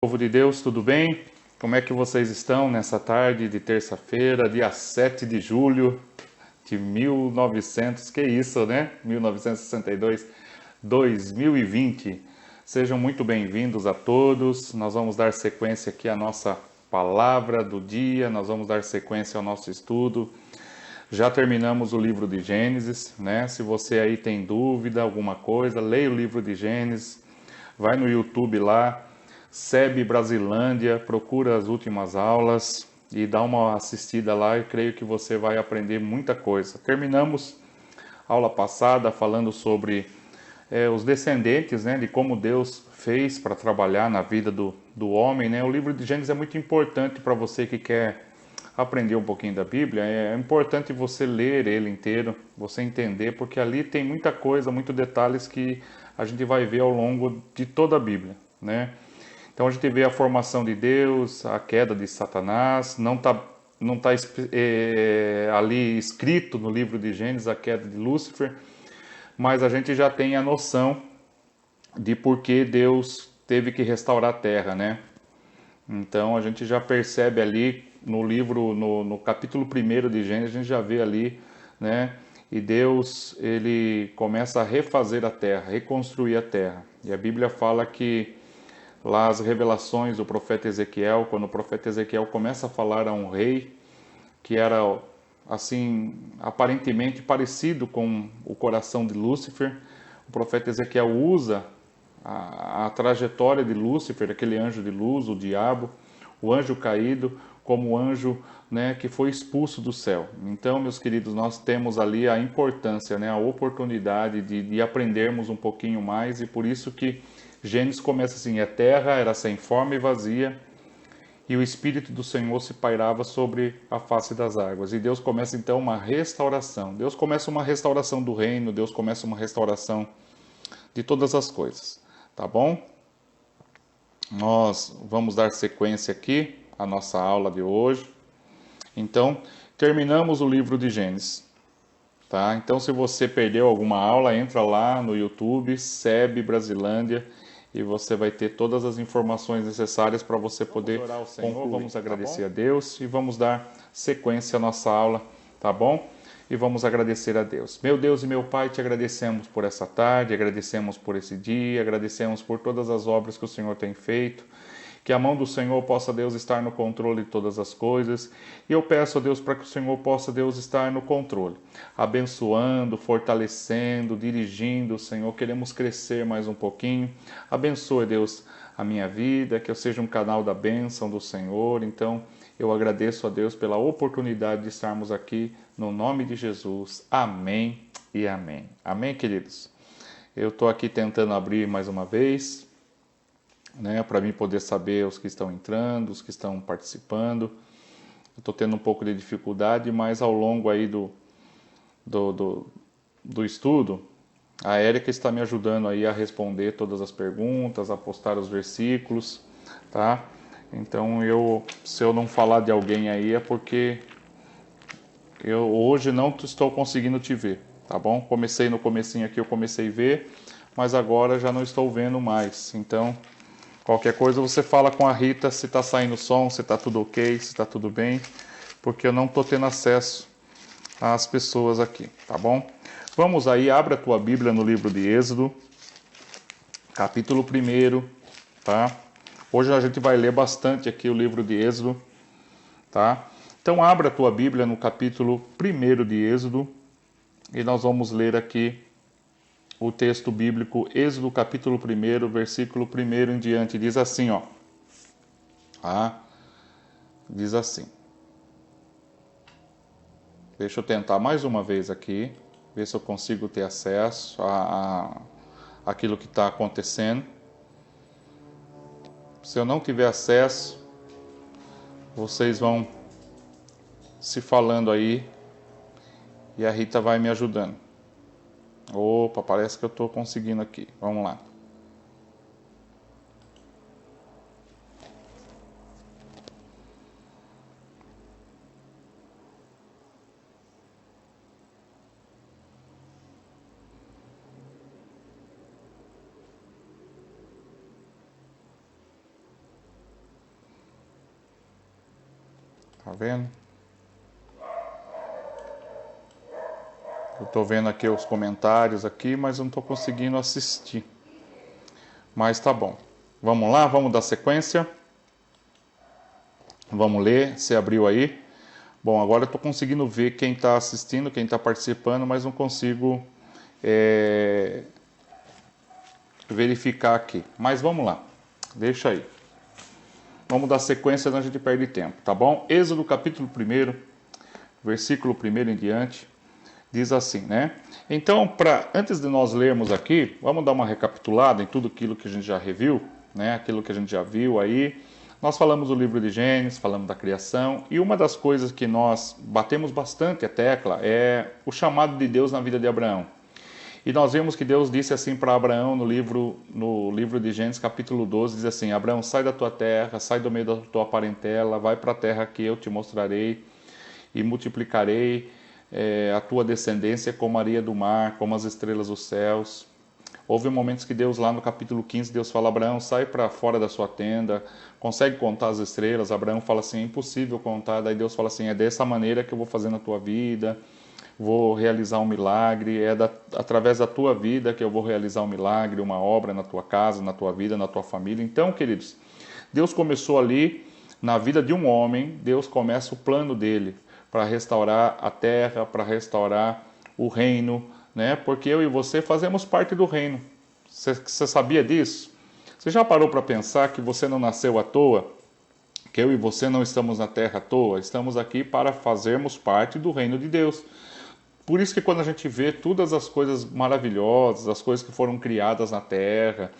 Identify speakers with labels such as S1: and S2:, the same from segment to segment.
S1: Povo de Deus, tudo bem? Como é que vocês estão nessa tarde de terça-feira, dia 7 de julho de 1900, que isso, né? 1962, 2020. Sejam muito bem-vindos a todos. Nós vamos dar sequência aqui à nossa palavra do dia, nós vamos dar sequência ao nosso estudo. Já terminamos o livro de Gênesis, né? Se você aí tem dúvida, alguma coisa, leia o livro de Gênesis, vai no YouTube lá, SEB Brasilândia, procura as últimas aulas e dá uma assistida lá e creio que você vai aprender muita coisa. Terminamos a aula passada falando sobre os descendentes, né, de como Deus fez para trabalhar na vida do homem, né? O livro de Gênesis é muito importante para você que quer aprender um pouquinho da Bíblia. É importante você ler ele inteiro, você entender, porque ali tem muita coisa, muitos detalhes que a gente vai ver ao longo de toda a Bíblia, né? Então a gente vê a formação de Deus, a queda de Satanás, não tá ali escrito no livro de Gênesis a queda de Lúcifer, mas a gente já tem a noção de por que Deus teve que restaurar a terra, né? Então a gente já percebe ali no livro, no capítulo 1 de Gênesis, a gente já vê ali, né? E Deus, ele começa a refazer a terra, reconstruir a terra. E a Bíblia fala que lá as revelações do profeta Ezequiel, quando o profeta Ezequiel começa a falar a um rei que era assim aparentemente parecido com o coração de Lúcifer, o profeta Ezequiel usa a trajetória de Lúcifer, aquele anjo de luz, o diabo, o anjo caído, como o anjo, né, que foi expulso do céu. Então, meus queridos, nós temos ali a importância, né, a oportunidade de aprendermos um pouquinho mais, e por isso que Gênesis começa assim: a terra era sem forma e vazia, e o Espírito do Senhor se pairava sobre a face das águas. E Deus começa então uma restauração. Deus começa uma restauração do reino, Deus começa uma restauração de todas as coisas. Tá bom? Nós vamos dar sequência aqui à nossa aula de hoje. Então, terminamos o livro de Gênesis. Tá? Então, se você perdeu alguma aula, entra lá no YouTube, SEB Brasilândia, e você vai ter todas as informações necessárias para você poder orar ao Senhor, concluir. Vamos agradecer a Deus e vamos dar sequência à nossa aula, tá bom? E vamos agradecer a Deus. Meu Deus e meu Pai, te agradecemos por essa tarde, agradecemos por esse dia, agradecemos por todas as obras que o Senhor tem feito. Que a mão do Senhor possa, Deus, estar no controle de todas as coisas. E eu peço a Deus para que o Senhor possa, Deus, estar no controle, abençoando, fortalecendo, dirigindo, Senhor. Queremos crescer mais um pouquinho. Abençoe, Deus, a minha vida, que eu seja um canal da bênção do Senhor. Então, eu agradeço a Deus pela oportunidade de estarmos aqui, no nome de Jesus. Amém e amém. Amém, queridos? Eu estou aqui tentando abrir mais uma vez, né, para mim poder saber os que estão entrando, os que estão participando. Estou tendo um pouco de dificuldade, mas ao longo aí do estudo, a Érica está me ajudando aí a responder todas as perguntas, a postar os versículos, tá? Então, se eu não falar de alguém aí é porque eu hoje não estou conseguindo te ver, tá bom? Comecei no comecinho aqui, eu comecei a ver, mas agora já não estou vendo mais. Então, qualquer coisa você fala com a Rita se está saindo som, se está tudo ok, se está tudo bem, porque eu não estou tendo acesso às pessoas aqui, tá bom? Vamos aí, abra a tua Bíblia no livro de Êxodo, capítulo 1, tá? Hoje a gente vai ler bastante aqui o livro de Êxodo, tá? Então abra a tua Bíblia no capítulo 1 de Êxodo e nós vamos ler aqui o texto bíblico, Êxodo capítulo 1, versículo 1 em diante, diz assim, ó. Diz assim. Deixa eu tentar mais uma vez aqui, ver se eu consigo ter acesso a aquilo que está acontecendo. Se eu não tiver acesso, vocês vão se falando aí e a Rita vai me ajudando. Opa, parece que eu estou conseguindo aqui. Vamos lá. Tá vendo? Eu tô vendo aqui os comentários aqui, mas eu não tô conseguindo assistir. Mas tá bom. Vamos lá, vamos dar sequência. Vamos ler, você abriu aí. Bom, agora eu tô conseguindo ver quem está assistindo, quem está participando, mas não consigo verificar aqui. Mas vamos lá, deixa aí. Vamos dar sequência, senão a gente perde tempo, tá bom? Êxodo capítulo 1, versículo 1 em diante, diz assim, né? Então, antes de nós lermos aqui, vamos dar uma recapitulada em tudo aquilo que a gente já reviu, né? Aquilo que a gente já viu aí. Nós falamos do livro de Gênesis, falamos da criação, e uma das coisas que nós batemos bastante a tecla é o chamado de Deus na vida de Abraão. E nós vemos que Deus disse assim para Abraão no livro de Gênesis, capítulo 12, diz assim: Abraão, sai da tua terra, sai do meio da tua parentela, vai para a terra que eu te mostrarei, e multiplicarei a tua descendência como a areia do mar, como as estrelas dos céus. Houve momentos que Deus, lá no capítulo 15, Deus fala: Abraão, sai para fora da sua tenda, consegue contar as estrelas? Abraão fala assim: é impossível contar. Daí Deus fala assim: é dessa maneira que eu vou fazer na tua vida, vou realizar um milagre, através da tua vida que eu vou realizar um milagre, uma obra na tua casa, na tua vida, na tua família. Então, queridos, Deus começou ali, na vida de um homem, Deus começa o plano dele para restaurar a terra, para restaurar o reino, né? Porque eu e você fazemos parte do reino. Você sabia disso? Você já parou para pensar que você não nasceu à toa? Que eu e você não estamos na terra à toa? Estamos aqui para fazermos parte do reino de Deus. Por isso que quando a gente vê todas as coisas maravilhosas, as coisas que foram criadas na terra,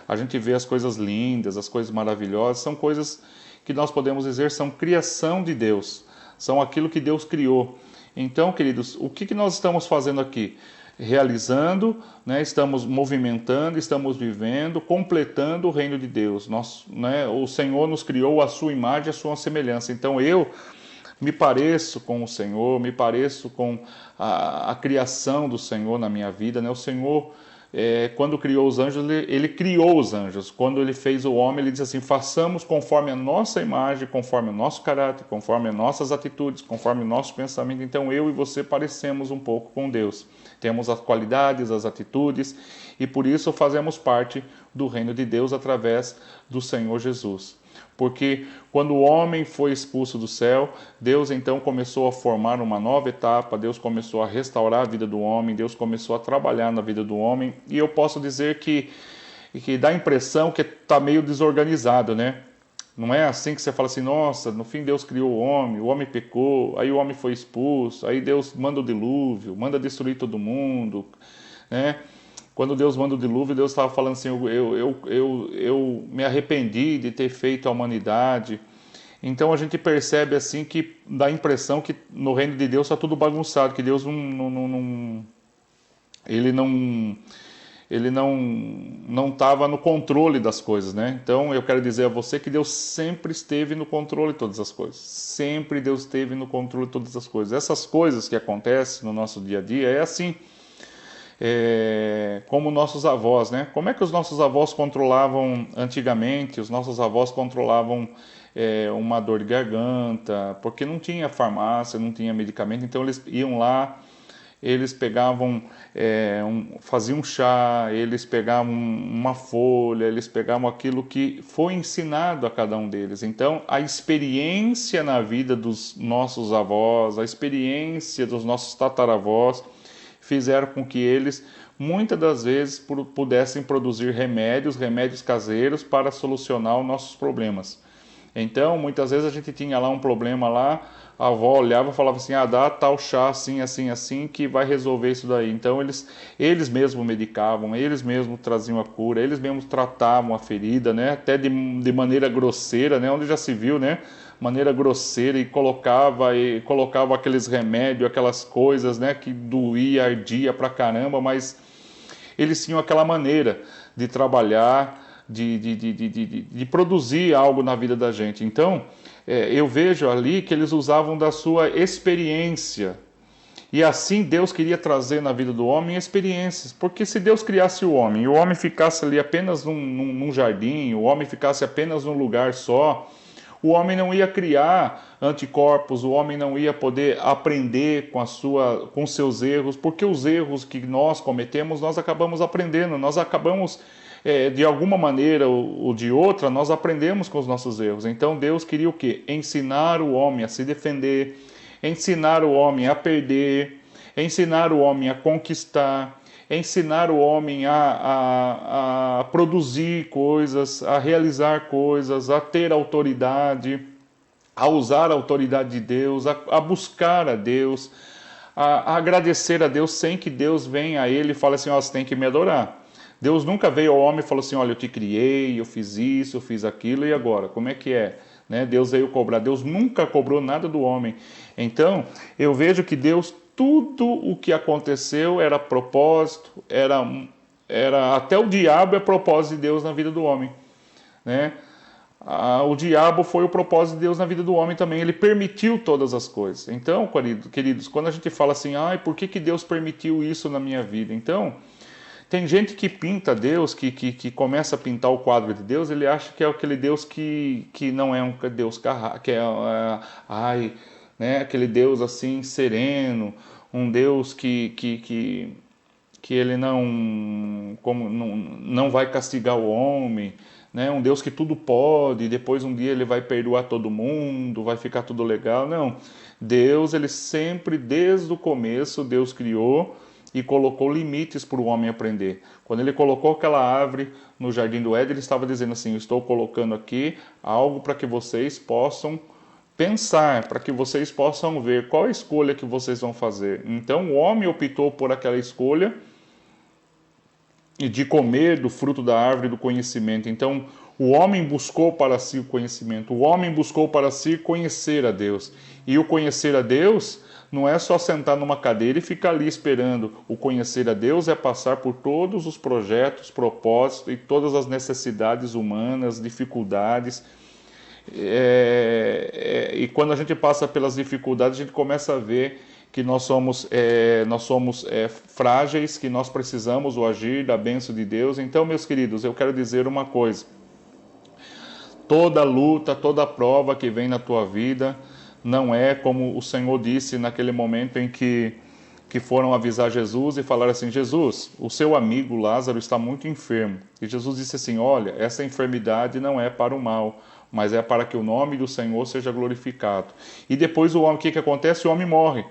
S1: a gente vê as coisas lindas, as coisas maravilhosas, são coisas que nós podemos dizer são criação de Deus, são aquilo que Deus criou. Então, queridos, o que nós estamos fazendo aqui? Realizando, né, estamos movimentando, estamos vivendo, completando o reino de Deus. O Senhor nos criou à sua imagem, à sua semelhança. Então eu me pareço com o Senhor, me pareço com a criação do Senhor na minha vida, né? O Senhor, quando criou os anjos, ele criou os anjos. Quando ele fez o homem, ele disse assim: façamos conforme a nossa imagem, conforme o nosso caráter, conforme as nossas atitudes, conforme o nosso pensamento. Então eu e você parecemos um pouco com Deus. Temos as qualidades, as atitudes, e por isso fazemos parte do reino de Deus através do Senhor Jesus. Porque quando o homem foi expulso do céu, Deus então começou a formar uma nova etapa, Deus começou a restaurar a vida do homem, Deus começou a trabalhar na vida do homem, e eu posso dizer que dá a impressão que está meio desorganizado, né? Não é assim que você fala assim: nossa, no fim Deus criou o homem pecou, aí o homem foi expulso, aí Deus manda o dilúvio, manda destruir todo mundo, né? Quando Deus manda o dilúvio, Deus estava falando assim: eu me arrependi de ter feito a humanidade. Então a gente percebe assim que dá a impressão que no reino de Deus está tudo bagunçado, que Deus ele não estava no controle das coisas, né? Então eu quero dizer a você que Deus sempre esteve no controle de todas as coisas. Sempre Deus esteve no controle de todas as coisas. Essas coisas que acontecem no nosso dia a dia é assim. Como nossos avós, né? Como é que os nossos avós controlavam antigamente? Os nossos avós controlavam uma dor de garganta, porque não tinha farmácia, não tinha medicamento, então eles iam lá, eles pegavam, faziam um chá, eles pegavam uma folha, eles pegavam aquilo que foi ensinado a cada um deles. Então, a experiência na vida dos nossos avós, a experiência dos nossos tataravós, fizeram com que eles, muitas das vezes, pudessem produzir remédios caseiros para solucionar os nossos problemas. Então, muitas vezes a gente tinha lá um problema lá, a avó olhava e falava assim: dá tal chá assim, assim, assim, que vai resolver isso daí. Então, eles mesmos medicavam, eles mesmos traziam a cura, eles mesmos tratavam a ferida, né? Até de maneira grosseira, né? Onde já se viu, né? Maneira grosseira, e colocava aqueles remédios, aquelas coisas, né, que doía, ardia pra caramba, mas eles tinham aquela maneira de trabalhar, de produzir algo na vida da gente. Então, eu vejo ali que eles usavam da sua experiência, e assim Deus queria trazer na vida do homem experiências, porque se Deus criasse o homem, e o homem ficasse ali apenas num jardim, o homem ficasse apenas num lugar só, o homem não ia criar anticorpos, o homem não ia poder aprender com seus erros, porque os erros que nós cometemos, nós acabamos aprendendo, nós acabamos, de alguma maneira ou de outra, nós aprendemos com os nossos erros. Então Deus queria o quê? Ensinar o homem a se defender, ensinar o homem a perder, ensinar o homem a conquistar, ensinar o homem a produzir coisas, a realizar coisas, a ter autoridade, a usar a autoridade de Deus, a buscar a Deus, a agradecer a Deus sem que Deus venha a ele e fale assim, ó, você tem que me adorar. Deus nunca veio ao homem e falou assim, olha, eu te criei, eu fiz isso, eu fiz aquilo, e agora? Como é que é? Né? Deus veio cobrar. Deus nunca cobrou nada do homem. Então, eu vejo que Deus, tudo o que aconteceu era propósito, era até o diabo é propósito de Deus na vida do homem, né? O diabo foi o propósito de Deus na vida do homem também, ele permitiu todas as coisas. Então, queridos, quando a gente fala assim, por que Deus permitiu isso na minha vida? Então, tem gente que pinta Deus, que começa a pintar o quadro de Deus, ele acha que é aquele Deus que não é um Deus que né, aquele Deus assim sereno, um Deus que ele não vai castigar o homem, né, um Deus que tudo pode, e depois um dia ele vai perdoar todo mundo, vai ficar tudo legal. Não, Deus, ele sempre, desde o começo, Deus criou e colocou limites para o homem aprender. Quando ele colocou aquela árvore no jardim do Éden, ele estava dizendo assim, eu estou colocando aqui algo para que vocês possam pensar, para que vocês possam ver qual a escolha que vocês vão fazer. Então o homem optou por aquela escolha de comer do fruto da árvore do conhecimento. Então o homem buscou para si o conhecimento, o homem buscou para si conhecer a Deus. E o conhecer a Deus não é só sentar numa cadeira e ficar ali esperando. O conhecer a Deus é passar por todos os projetos, propósitos e todas as necessidades humanas, dificuldades. E quando a gente passa pelas dificuldades, a gente começa a ver que nós somos frágeis, que nós precisamos o agir da bênção de Deus. Então, meus queridos, eu quero dizer uma coisa. Toda luta, toda prova que vem na tua vida, não é como o Senhor disse naquele momento em que foram avisar Jesus e falaram assim, Jesus, o seu amigo Lázaro está muito enfermo. E Jesus disse assim, olha, essa enfermidade não é para o mal, mas é para que o nome do Senhor seja glorificado. E depois o que acontece? O homem morre,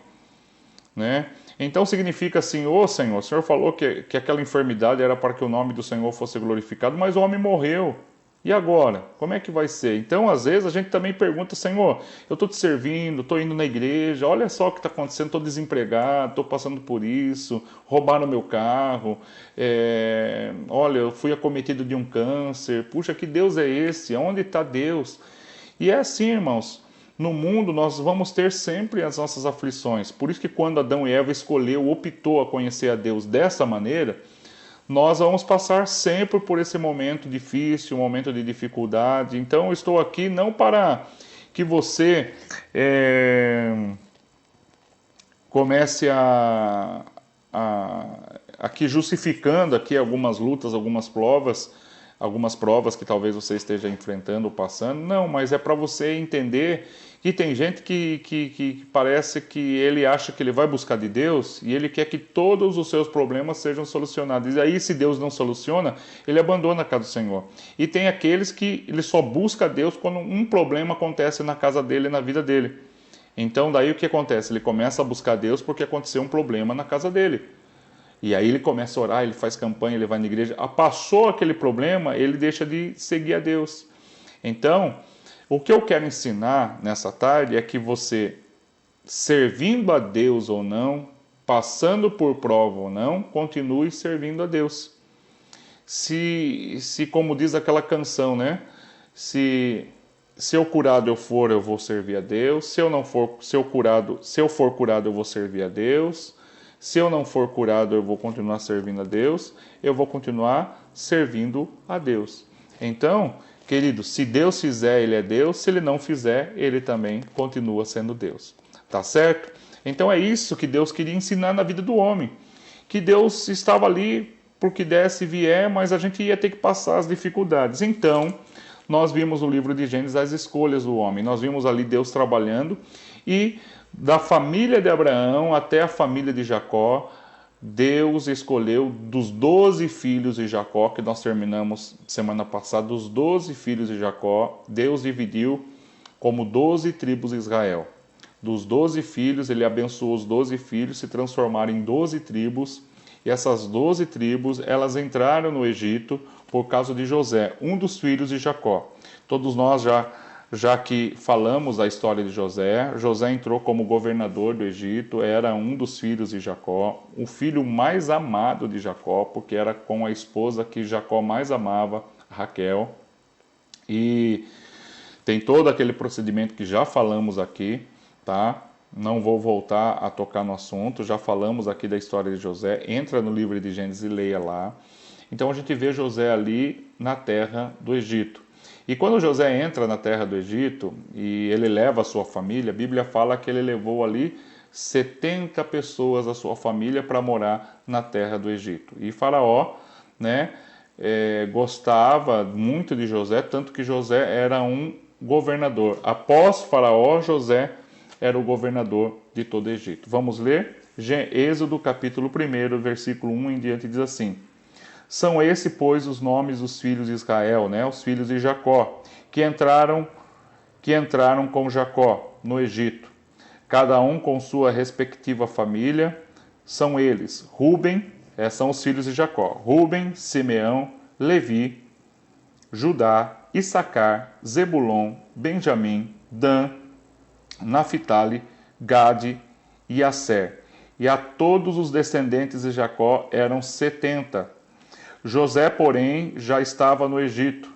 S1: né? Então significa assim, Senhor, o Senhor falou que aquela enfermidade era para que o nome do Senhor fosse glorificado, mas o homem morreu. E agora? Como é que vai ser? Então, às vezes, a gente também pergunta, Senhor, eu estou te servindo, estou indo na igreja, olha só o que está acontecendo, estou desempregado, estou passando por isso, roubaram meu carro, olha, eu fui acometido de um câncer, puxa, que Deus é esse? Onde está Deus? E é assim, irmãos, no mundo nós vamos ter sempre as nossas aflições. Por isso que quando Adão e Eva optou a conhecer a Deus dessa maneira, nós vamos passar sempre por esse momento difícil, um momento de dificuldade. Então, eu estou aqui não para que você comece aqui justificando aqui algumas lutas, algumas provas que talvez você esteja enfrentando ou passando. Não, mas é para você entender que tem gente que parece que ele acha que ele vai buscar de Deus e ele quer que todos os seus problemas sejam solucionados. E aí, se Deus não soluciona, ele abandona a casa do Senhor. E tem aqueles que ele só busca a Deus quando um problema acontece na casa dele, na vida dele. Então, daí o que acontece? Ele começa a buscar Deus porque aconteceu um problema na casa dele. E aí ele começa a orar, ele faz campanha, ele vai na igreja. Passou aquele problema, ele deixa de seguir a Deus. Então, o que eu quero ensinar nessa tarde é que você, servindo a Deus ou não, passando por prova ou não, continue servindo a Deus. Se como diz aquela canção, né? Se eu curado eu vou servir a Deus. Se eu for curado, eu vou servir a Deus. Se eu não for curado, eu vou continuar servindo a Deus. Eu vou continuar servindo a Deus. Então, querido, se Deus fizer, Ele é Deus. Se Ele não fizer, Ele também continua sendo Deus. Tá certo? Então é isso que Deus queria ensinar na vida do homem. Que Deus estava ali porque desse e vier, mas a gente ia ter que passar as dificuldades. Então, nós vimos no livro de Gênesis as escolhas do homem. Nós vimos ali Deus trabalhando e da família de Abraão até a família de Jacó, Deus escolheu dos 12 filhos de Jacó, que nós terminamos semana passada, dos 12 filhos de Jacó, Deus dividiu como 12 tribos de Israel. Dos 12 filhos, ele abençoou os 12 filhos, se transformaram em 12 tribos, e essas 12 tribos, elas entraram no Egito por causa de José, um dos filhos de Jacó. Todos nós já que falamos da história de José, José entrou como governador do Egito, era um dos filhos de Jacó, o filho mais amado de Jacó, porque era com a esposa que Jacó mais amava, Raquel. E tem todo aquele procedimento que já falamos aqui, tá? Não vou voltar a tocar no assunto, já falamos aqui da história de José, entra no livro de Gênesis e leia lá. Então a gente vê José ali na terra do Egito. E quando José entra na terra do Egito e ele leva a sua família, a Bíblia fala que ele levou ali 70 pessoas da sua família para morar na terra do Egito. E Faraó, né, gostava muito de José, tanto que José era um governador. Após Faraó, José era o governador de todo o Egito. Vamos ler? Êxodo capítulo 1, versículo 1 em diante, diz assim: São esses, pois, os nomes dos filhos de Israel, né? Os filhos de Jacó, que entraram com Jacó no Egito, cada um com sua respectiva família. São eles, Ruben, são os filhos de Jacó, Ruben, Simeão, Levi, Judá, Issacar, Zebulon, Benjamim, Dan, Naphtali, Gade e Asser. E a todos os descendentes de Jacó eram 70. José, porém, já estava no Egito.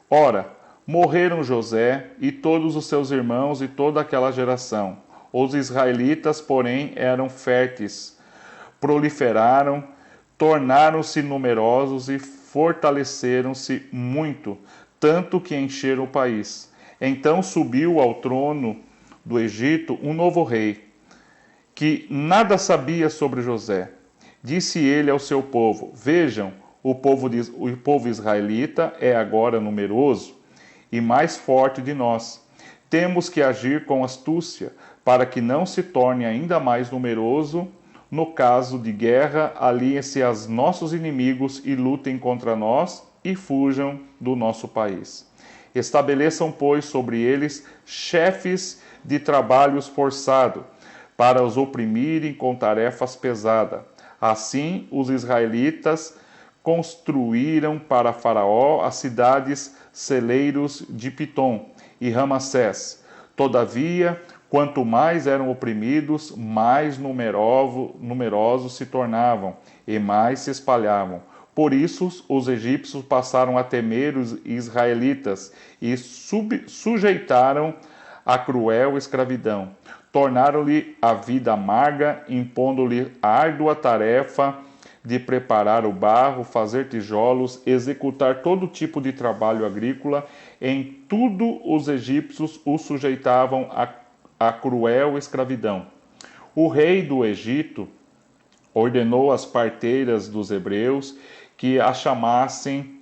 S1: Ora, morreram José e todos os seus irmãos e toda aquela geração. Os israelitas, porém, eram férteis, proliferaram, tornaram-se numerosos e fortaleceram-se muito, tanto que encheram o país. Então subiu ao trono do Egito um novo rei, que nada sabia sobre José. Disse ele ao seu povo: Vejam, o povo israelita é agora numeroso e mais forte de nós. Temos que agir com astúcia, para que não se torne ainda mais numeroso. No caso de guerra, aliem-se aos nossos inimigos e lutem contra nós e fujam do nosso país. Estabeleçam, pois, sobre eles chefes de trabalhos forçado, para os oprimirem com tarefas pesadas. Assim, os israelitas construíram para Faraó as cidades celeiros de Pitom e Ramassés. Todavia, quanto mais eram oprimidos, mais numerosos se tornavam e mais se espalhavam. Por isso, os egípcios passaram a temer os israelitas e sujeitaram a cruel escravidão. Tornaram-lhe a vida amarga, impondo-lhe a árdua tarefa de preparar o barro, fazer tijolos, executar todo tipo de trabalho agrícola. Em tudo os egípcios os sujeitavam a cruel escravidão. O rei do Egito ordenou às parteiras dos hebreus que a chamassem,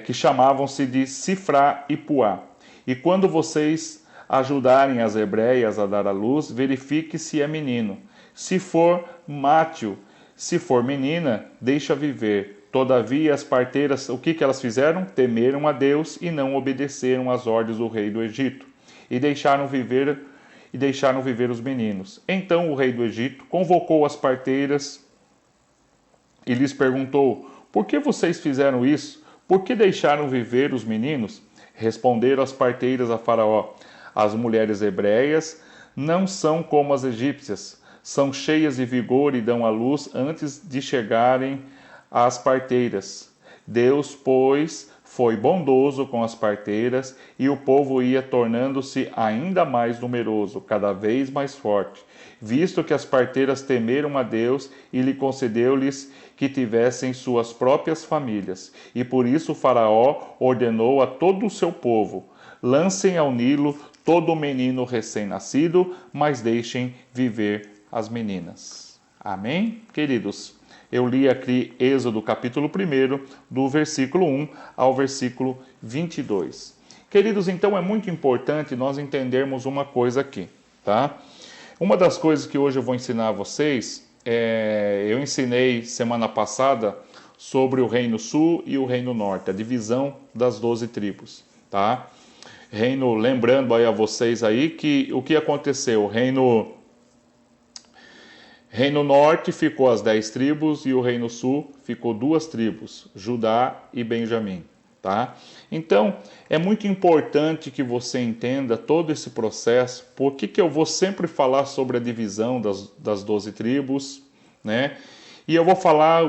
S1: que chamavam-se de Sifrá e Puá. E quando vocês ajudarem as hebreias a dar à luz, verifique se é menino. Se for, mate-o. Se for menina, deixa viver. Todavia, as parteiras, o que elas fizeram? Temeram a Deus e não obedeceram às ordens do rei do Egito. E deixaram viver os meninos. Então o rei do Egito convocou as parteiras e lhes perguntou: Por que vocês fizeram isso? Por que deixaram viver os meninos? Responderam as parteiras a Faraó: As mulheres hebreias não são como as egípcias, são cheias de vigor e dão à luz antes de chegarem às parteiras. Deus, pois, foi bondoso com as parteiras, e o povo ia tornando-se ainda mais numeroso, cada vez mais forte, visto que as parteiras temeram a Deus e lhe concedeu-lhes que tivessem suas próprias famílias. E por isso Faraó ordenou a todo o seu povo: lancem ao Nilo todo menino recém-nascido, mas deixem viver as meninas. Amém? Queridos, Eu li aqui Êxodo capítulo 1, do versículo 1 ao versículo 22. Queridos, então é muito importante nós entendermos uma coisa aqui, tá? Uma das coisas que hoje eu vou ensinar a vocês, eu ensinei semana passada sobre o Reino Sul e o Reino Norte, a divisão das 12 tribos, tá? Lembrando aí a vocês aí que o que aconteceu, o Reino Norte ficou as 10 tribos e o Reino Sul ficou 2 tribos, Judá e Benjamim, tá? Então, é muito importante que você entenda todo esse processo. Por que eu vou sempre falar sobre a divisão das 12 tribos, né? E eu vou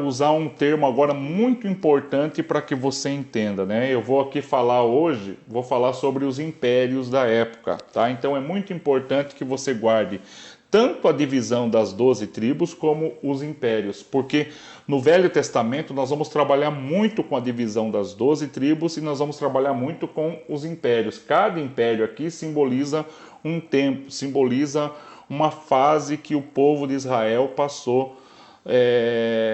S1: usar um termo agora muito importante para que você entenda, né? Eu vou aqui falar hoje, vou falar sobre os impérios da época, tá? Então é muito importante que você guarde tanto a divisão das 12 tribos como os impérios, porque no Velho Testamento nós vamos trabalhar muito com a divisão das 12 tribos e nós vamos trabalhar muito com os impérios. Cada império aqui simboliza um tempo, simboliza uma fase que o povo de Israel passou,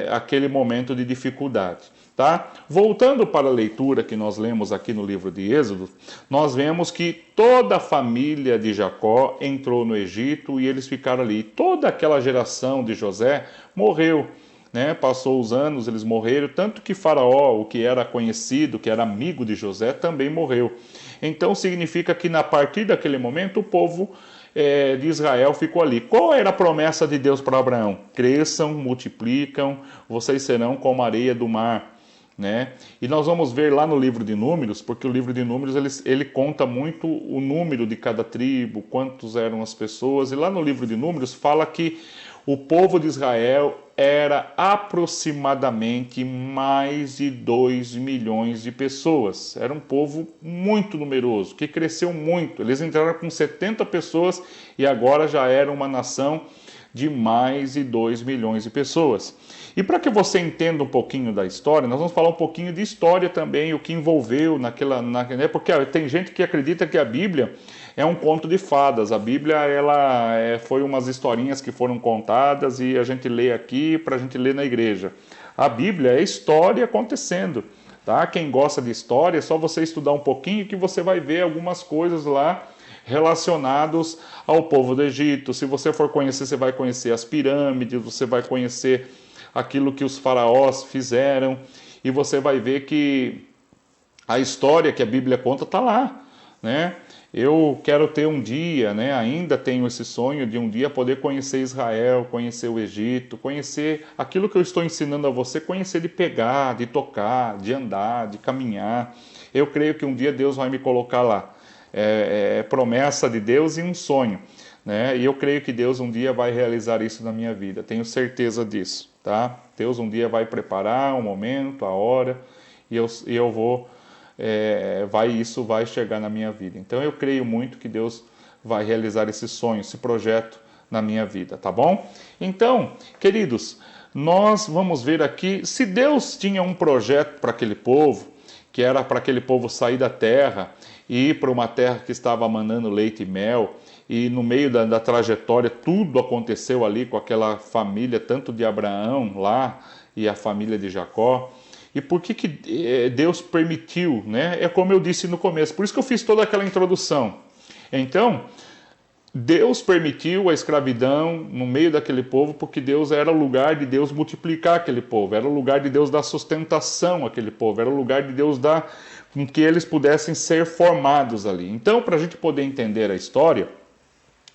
S1: aquele momento de dificuldade. Tá? Voltando para a leitura que nós lemos aqui no livro de Êxodo, nós vemos que toda a família de Jacó entrou no Egito e eles ficaram ali. Toda aquela geração de José morreu, né? Passou os anos, eles morreram, tanto que Faraó, o que era conhecido, que era amigo de José, também morreu. Então significa que a partir daquele momento o povo de Israel ficou ali. Qual era a promessa de Deus para Abraão? Cresçam, multiplicam, vocês serão como a areia do mar, né? E nós vamos ver lá no livro de Números, porque o livro de Números ele conta muito o número de cada tribo, quantos eram as pessoas, e lá no livro de Números fala que o povo de Israel era aproximadamente mais de 2 milhões de pessoas. Era um povo muito numeroso, que cresceu muito. Eles entraram com 70 pessoas e agora já era uma nação de mais de 2 milhões de pessoas. E para que você entenda um pouquinho da história, nós vamos falar um pouquinho de história também, o que envolveu porque tem gente que acredita que a Bíblia é um conto de fadas. A Bíblia foi umas historinhas que foram contadas e a gente lê aqui para a gente ler na igreja. A Bíblia é história acontecendo, tá? Quem gosta de história, é só você estudar um pouquinho que você vai ver algumas coisas lá relacionados ao povo do Egito. Se você for conhecer, você vai conhecer as pirâmides, você vai conhecer aquilo que os faraós fizeram, e você vai ver que a história que a Bíblia conta está lá, né? Eu quero ter um dia, né? Ainda tenho esse sonho de um dia poder conhecer Israel, conhecer o Egito, conhecer aquilo que eu estou ensinando a você, conhecer de pegar, de tocar, de andar, de caminhar. Eu creio que um dia Deus vai me colocar lá. É promessa de Deus e um sonho, né? E eu creio que Deus um dia vai realizar isso na minha vida, tenho certeza disso, tá? Deus um dia vai preparar o momento, a hora, e eu vou, isso vai chegar na minha vida. Então eu creio muito que Deus vai realizar esse sonho, esse projeto na minha vida, tá bom? Então, queridos, nós vamos ver aqui, se Deus tinha um projeto para aquele povo, que era para aquele povo sair da terra e ir para uma terra que estava manando leite e mel, e no meio da trajetória tudo aconteceu ali com aquela família, tanto de Abraão lá e a família de Jacó. E por que Deus permitiu, né? É como eu disse no começo, por isso que eu fiz toda aquela introdução. Então, Deus permitiu a escravidão no meio daquele povo, porque Deus era o lugar de Deus multiplicar aquele povo, era o lugar de Deus dar sustentação àquele povo, era o lugar de Deus dar com que eles pudessem ser formados ali. Então, para a gente poder entender a história,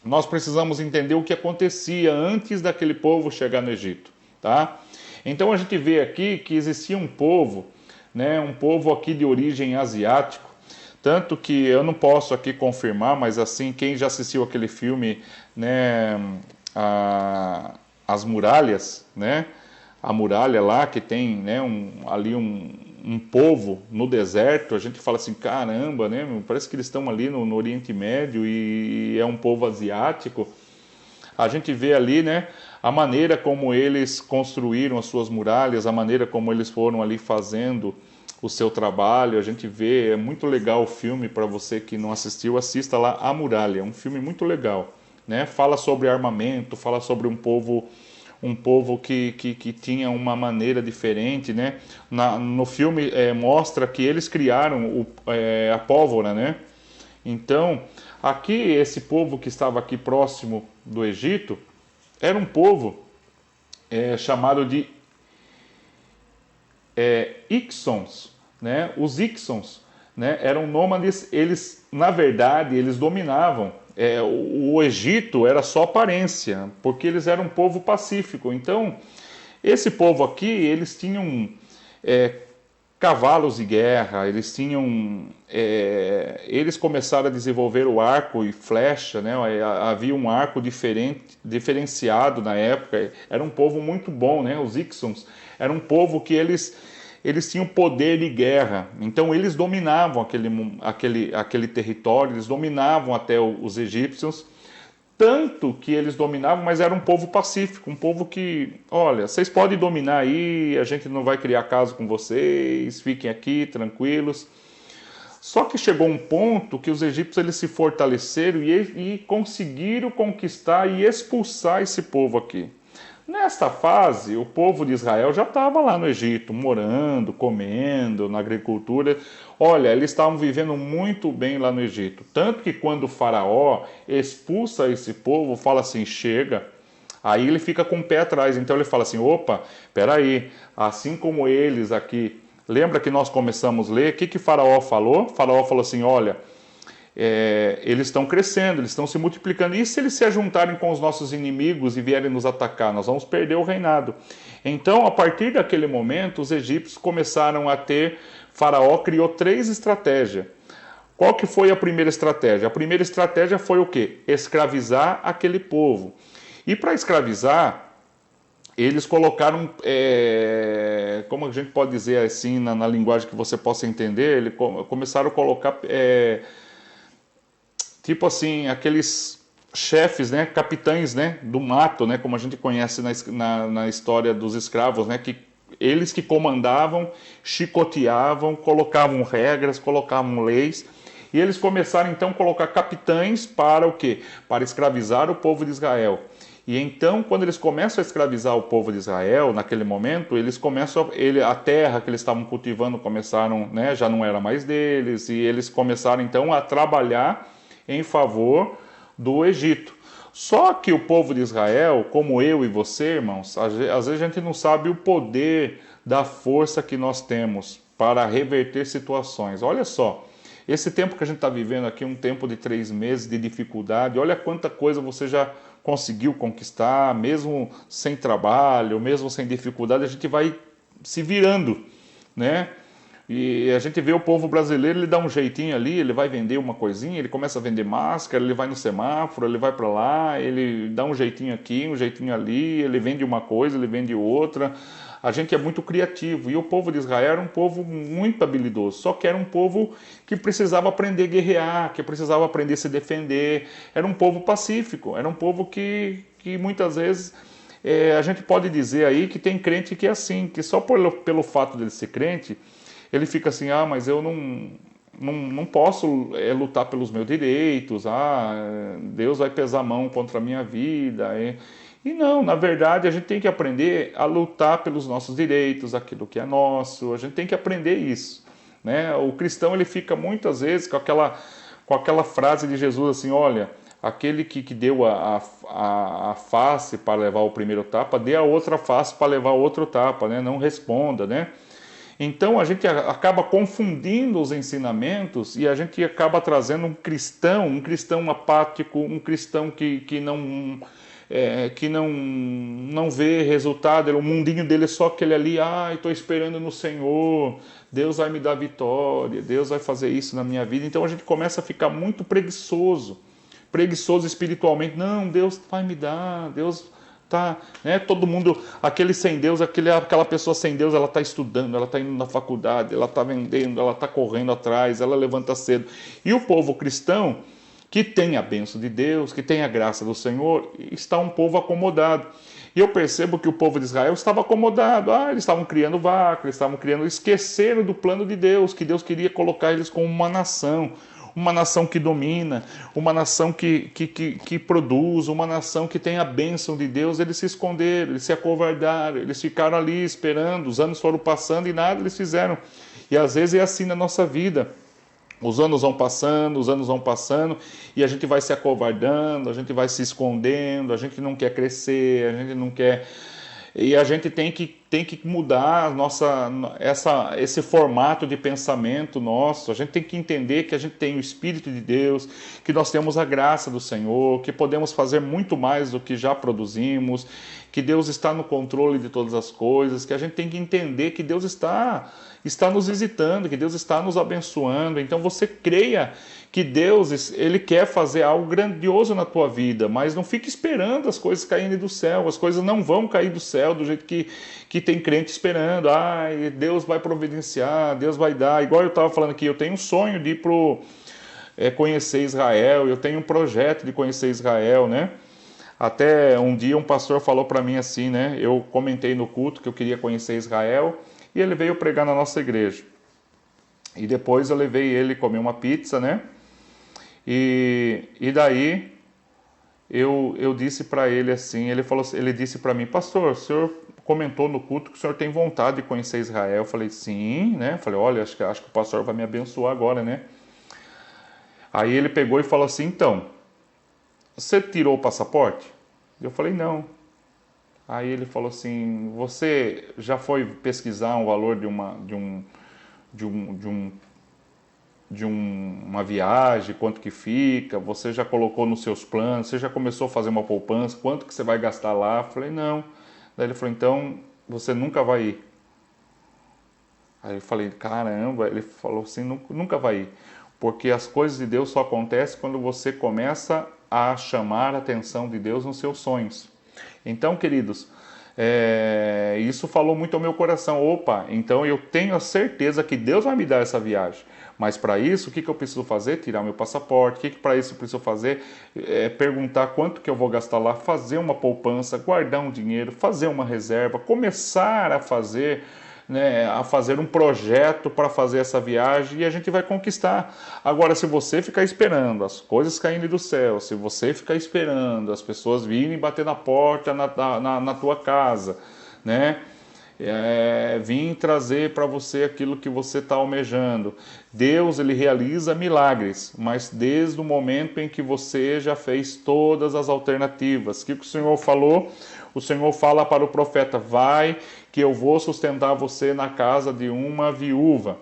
S1: nós precisamos entender o que acontecia antes daquele povo chegar no Egito, tá? Então a gente vê aqui que existia um povo, né, um povo aqui de origem asiático, tanto que eu não posso aqui confirmar, mas assim, quem já assistiu aquele filme, né, As Muralhas, né, a muralha lá que tem, né, um povo no deserto, a gente fala assim, caramba, né, parece que eles estão ali no Oriente Médio e é um povo asiático. A gente vê ali, né, a maneira como eles construíram as suas muralhas, a maneira como eles foram ali fazendo o seu trabalho. A gente vê, é muito legal o filme, para você que não assistiu, assista lá A Muralha, é um filme muito legal, né? Fala sobre armamento, fala sobre um povo um povo que tinha uma maneira diferente, né? No filme mostra que eles criaram a pólvora, né? Então, aqui, esse povo que estava aqui próximo do Egito, era um povo chamado de Ixons, né? Os Ixons, né, eram nômades, eles, na verdade, eles dominavam. O Egito era só aparência, porque eles eram um povo pacífico. Então, esse povo aqui, eles tinham cavalos de guerra, eles tinham, eles começaram a desenvolver o arco e flecha, né? Havia um arco diferenciado na época. Era um povo muito bom, né? Os Ixons era um povo que eles tinham poder de guerra, então eles dominavam aquele território, eles dominavam até os egípcios, tanto que eles dominavam, mas era um povo pacífico, um povo que, olha, vocês podem dominar aí, a gente não vai criar caso com vocês, fiquem aqui tranquilos. Só que chegou um ponto que os egípcios eles se fortaleceram e conseguiram conquistar e expulsar esse povo aqui. Nesta fase, o povo de Israel já estava lá no Egito, morando, comendo, na agricultura. Olha, eles estavam vivendo muito bem lá no Egito. Tanto que quando o faraó expulsa esse povo, fala assim, chega, aí ele fica com o pé atrás. Então ele fala assim, opa, peraí, assim como eles aqui, lembra que nós começamos a ler, o que o faraó falou? O faraó falou assim, olha, eles estão crescendo, eles estão se multiplicando. E se eles se ajuntarem com os nossos inimigos e vierem nos atacar? Nós vamos perder o reinado. Então, a partir daquele momento, os egípcios começaram a ter... Faraó criou 3 estratégias. Qual que foi a primeira estratégia? A primeira estratégia foi o quê? Escravizar aquele povo. E para escravizar, eles colocaram, como a gente pode dizer assim, na linguagem que você possa entender, eles começaram a colocar... tipo assim, aqueles chefes, né, capitães, né, do mato, né, como a gente conhece na história dos escravos, né, que eles que comandavam, chicoteavam, colocavam regras, colocavam leis, e eles começaram então a colocar capitães para o quê? Para escravizar o povo de Israel. E então, quando eles começam a escravizar o povo de Israel, naquele momento, eles começam, a terra que eles estavam cultivando começaram, né, já não era mais deles, e eles começaram então a trabalhar em favor do Egito. Só que o povo de Israel, como eu e você, irmãos, às vezes a gente não sabe o poder da força que nós temos para reverter situações. Olha só, esse tempo que a gente está vivendo aqui, um tempo de 3 meses de dificuldade, olha quanta coisa você já conseguiu conquistar, mesmo sem trabalho, mesmo sem dificuldade, a gente vai se virando, né? E a gente vê o povo brasileiro, ele dá um jeitinho ali, ele vai vender uma coisinha, ele começa a vender máscara, ele vai no semáforo, ele vai para lá, ele dá um jeitinho aqui, um jeitinho ali, ele vende uma coisa, ele vende outra. A gente é muito criativo. E o povo de Israel era um povo muito habilidoso, só que era um povo que precisava aprender a guerrear, que precisava aprender a se defender. Era um povo pacífico, era um povo que muitas vezes... a gente pode dizer aí que tem crente que é assim, que só pelo fato dele ser crente, ele fica assim, mas eu não posso lutar pelos meus direitos, Deus vai pesar a mão contra a minha vida. E não, na verdade, a gente tem que aprender a lutar pelos nossos direitos, aquilo que é nosso, a gente tem que aprender isso, né? O cristão, ele fica muitas vezes com aquela frase de Jesus assim, olha, aquele que deu a face para levar o primeiro tapa, dê a outra face para levar o outro tapa, né? Não responda, né? Então a gente acaba confundindo os ensinamentos e a gente acaba trazendo um cristão apático, um cristão que não vê resultado, o mundinho dele é só aquele ali, estou esperando no Senhor, Deus vai me dar vitória, Deus vai fazer isso na minha vida. Então a gente começa a ficar muito preguiçoso espiritualmente. Não, Deus vai me dar, Deus... tá, né? Todo mundo, aquele sem Deus, aquela pessoa sem Deus, ela está estudando, ela está indo na faculdade, ela está vendendo, ela está correndo atrás, ela levanta cedo. E o povo cristão, que tem a bênção de Deus, que tem a graça do Senhor, está um povo acomodado. E eu percebo que o povo de Israel estava acomodado. Eles estavam criando vaca, esqueceram do plano de Deus, que Deus queria colocar eles como uma nação, uma nação que domina, uma nação que produz, uma nação que tem a bênção de Deus. Eles se esconderam, eles se acovardaram, eles ficaram ali esperando, os anos foram passando e nada eles fizeram. E às vezes é assim na nossa vida. Os anos vão passando, e a gente vai se acovardando, a gente vai se escondendo, a gente não quer crescer, a gente não quer... E a gente tem que mudar esse formato de pensamento nosso. A gente tem que entender que a gente tem o Espírito de Deus, que nós temos a graça do Senhor, que podemos fazer muito mais do que já produzimos, que Deus está no controle de todas as coisas, que a gente tem que entender que Deus está nos visitando, que Deus está nos abençoando. Então você creia que Deus, Ele quer fazer algo grandioso na tua vida, mas não fique esperando as coisas caírem do céu. As coisas não vão cair do céu do jeito que tem crente esperando. Deus vai providenciar, Deus vai dar. Igual eu estava falando aqui, eu tenho um sonho de ir conhecer Israel, eu tenho um projeto de conhecer Israel, né? Até um dia um pastor falou para mim assim, né? Eu comentei no culto que eu queria conhecer Israel, e ele veio pregar na nossa igreja. E depois eu levei ele comer uma pizza, né? E daí eu disse para ele assim, ele disse para mim: pastor, o senhor comentou no culto que o senhor tem vontade de conhecer Israel. Eu falei: sim, né? Eu falei: olha, acho que o pastor vai me abençoar agora, né? Aí ele pegou e falou assim: então, você tirou o passaporte? Eu falei: não. Aí ele falou assim: você já foi pesquisar o valor de uma viagem, quanto que fica? Você já colocou nos seus planos? Você já começou a fazer uma poupança? Quanto que você vai gastar lá? Eu falei: não. Daí ele falou: então você nunca vai ir. Aí eu falei: caramba. Ele falou assim: nunca vai ir, porque as coisas de Deus só acontecem quando você começa a chamar a atenção de Deus nos seus sonhos. Então, queridos, isso falou muito ao meu coração. Opa, então eu tenho a certeza que Deus vai me dar essa viagem. Mas para isso, o que eu preciso fazer? Tirar meu passaporte. O que para isso eu preciso fazer? Perguntar quanto que eu vou gastar lá, fazer uma poupança, guardar um dinheiro, fazer uma reserva, começar a fazer, né, um projeto para fazer essa viagem, e a gente vai conquistar. Agora, se você ficar esperando as coisas caindo do céu, se você ficar esperando as pessoas virem bater na porta na tua casa, né? Vim trazer para você aquilo que você está almejando. Deus, ele realiza milagres, mas desde o momento em que você já fez todas as alternativas. O que o Senhor falou? O Senhor fala para o profeta: vai, que eu vou sustentar você na casa de uma viúva.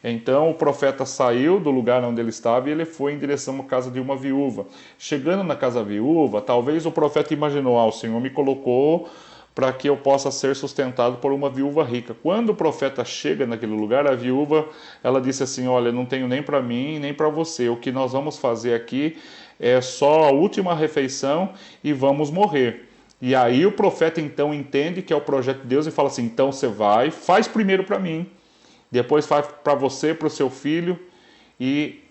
S1: Então o profeta saiu do lugar onde ele estava e ele foi em direção à casa de uma viúva. Chegando na casa viúva, talvez o profeta imaginou: o Senhor me colocou para que eu possa ser sustentado por uma viúva rica. Quando o profeta chega naquele lugar, a viúva, ela disse assim: olha, não tenho nem para mim, nem para você. O que nós vamos fazer aqui é só a última refeição e vamos morrer. E aí o profeta então entende que é o projeto de Deus e fala assim: então você vai, faz primeiro para mim, depois faz para você, para o seu filho, e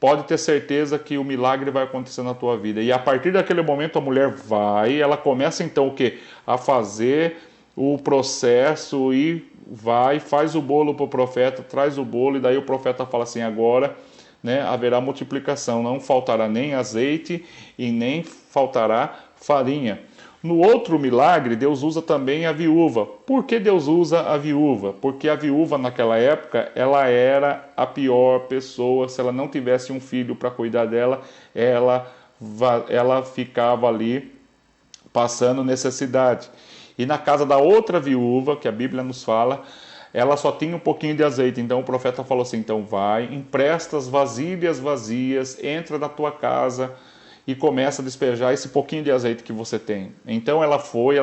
S1: pode ter certeza que o milagre vai acontecer na tua vida. E a partir daquele momento a mulher vai, ela começa então o quê? A fazer o processo e vai, faz o bolo para o profeta, traz o bolo, e daí o profeta fala assim: agora, né, haverá multiplicação, não faltará nem azeite e nem faltará farinha. No outro milagre, Deus usa também a viúva. Por que Deus usa a viúva? Porque a viúva naquela época, ela era a pior pessoa. Se ela não tivesse um filho para cuidar dela, ela ficava ali passando necessidade. E na casa da outra viúva, que a Bíblia nos fala, ela só tinha um pouquinho de azeite. Então o profeta falou assim: então vai, empresta as vasilhas vazias, entra na tua casa e começa a despejar esse pouquinho de azeite que você tem. Então ela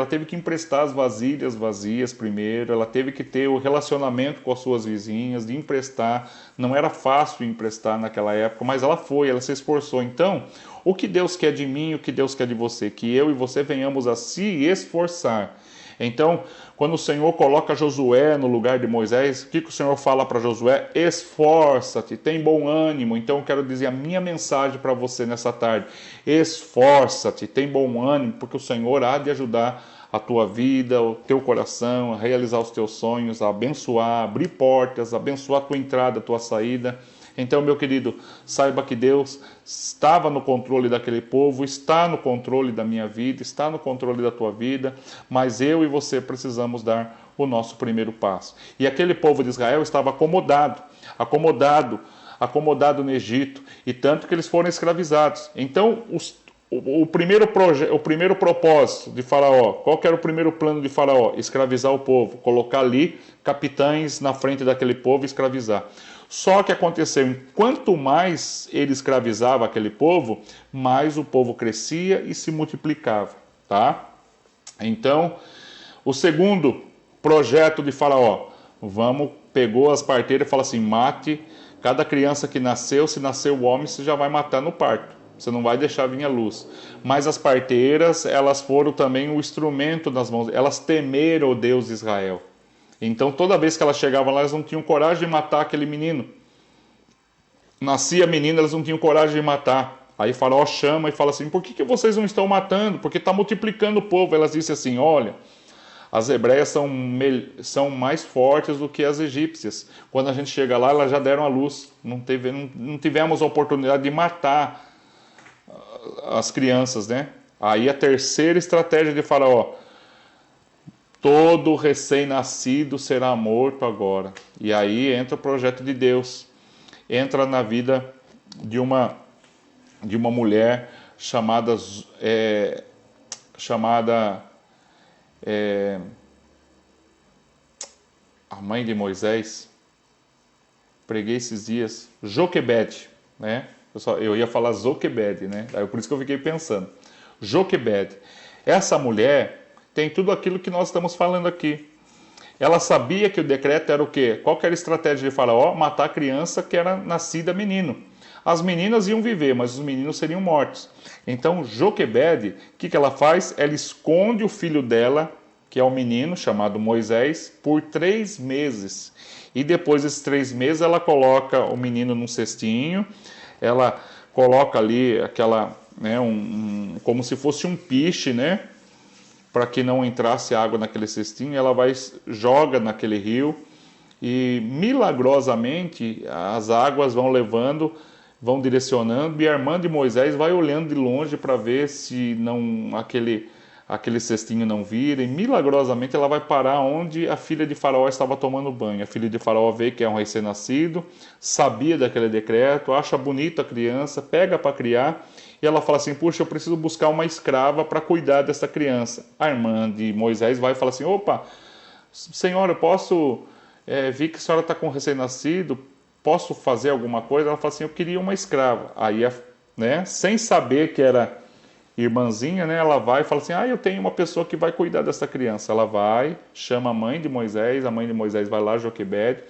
S1: teve que emprestar as vasilhas vazias primeiro, ela teve que ter o relacionamento com as suas vizinhas, de emprestar. Não era fácil emprestar naquela época, mas ela se esforçou. Então, o que Deus quer de mim, o que Deus quer de você? Que eu e você venhamos a se esforçar. Então, quando o Senhor coloca Josué no lugar de Moisés, o que o Senhor fala para Josué? Esforça-te, tem bom ânimo. Então eu quero dizer a minha mensagem para você nessa tarde: esforça-te, tem bom ânimo, porque o Senhor há de ajudar a tua vida, o teu coração, a realizar os teus sonhos, a abençoar, abrir portas, abençoar a tua entrada, a tua saída. Então, meu querido, saiba que Deus estava no controle daquele povo, está no controle da minha vida, está no controle da tua vida, mas eu e você precisamos dar o nosso primeiro passo. E aquele povo de Israel estava acomodado no Egito, e tanto que eles foram escravizados. Então, o primeiro propósito de Faraó, qual que era o primeiro plano de Faraó? Escravizar o povo, colocar ali capitães na frente daquele povo e escravizar. Só que aconteceu, quanto mais ele escravizava aquele povo, mais o povo crescia e se multiplicava, tá? Então, o segundo projeto de Faraó, pegou as parteiras e falou assim, mate cada criança que nasceu, se nasceu homem, você já vai matar no parto. Você não vai deixar vir a luz. Mas as parteiras, elas foram também o instrumento nas mãos. Elas temeram o Deus de Israel. Então, toda vez que elas chegavam lá, elas não tinham coragem de matar aquele menino. Nascia menino, elas não tinham coragem de matar. Aí Faraó chama e fala assim, por que vocês não estão matando? Porque está multiplicando o povo. Elas dizem assim, olha, as hebreias são mais fortes do que as egípcias. Quando a gente chega lá, elas já deram a luz. Não tivemos a oportunidade de matar as crianças, né? Aí a terceira estratégia de Faraó, todo recém-nascido será morto agora. E aí entra o projeto de Deus, entra na vida de uma mulher chamada a mãe de Moisés. Preguei esses dias, Joquebede, né? Eu ia falar Zoquebede, né? Por isso que eu fiquei pensando. Joquebede. Essa mulher tem tudo aquilo que nós estamos falando aqui. Ela sabia que o decreto era o quê? Qual que era a estratégia de Faraó? Matar a criança que era nascida menino. As meninas iam viver, mas os meninos seriam mortos. Então, Joquebede, o que ela faz? Ela esconde o filho dela, que é o menino, chamado Moisés, por 3 meses. E depois desses 3 meses, ela coloca o menino num cestinho, ela coloca ali como se fosse um piche, né? Para que não entrasse água naquele cestinho, ela joga naquele rio e milagrosamente as águas vão levando, vão direcionando, e a irmã de Moisés vai olhando de longe para ver se não aquele cestinho não vira, e milagrosamente ela vai parar onde a filha de Faraó estava tomando banho. A filha de Faraó vê que é um recém-nascido, sabia daquele decreto, acha bonita a criança, pega para criar, e ela fala assim, puxa, eu preciso buscar uma escrava para cuidar dessa criança. A irmã de Moisés vai e fala assim, opa, senhora, eu posso, vi que a senhora está com um recém-nascido, posso fazer alguma coisa? Ela fala assim, eu queria uma escrava. Aí, né, sem saber que era irmãzinha, né, ela vai e fala assim, eu tenho uma pessoa que vai cuidar dessa criança. Ela vai, chama a mãe de Moisés vai lá, Joquebede.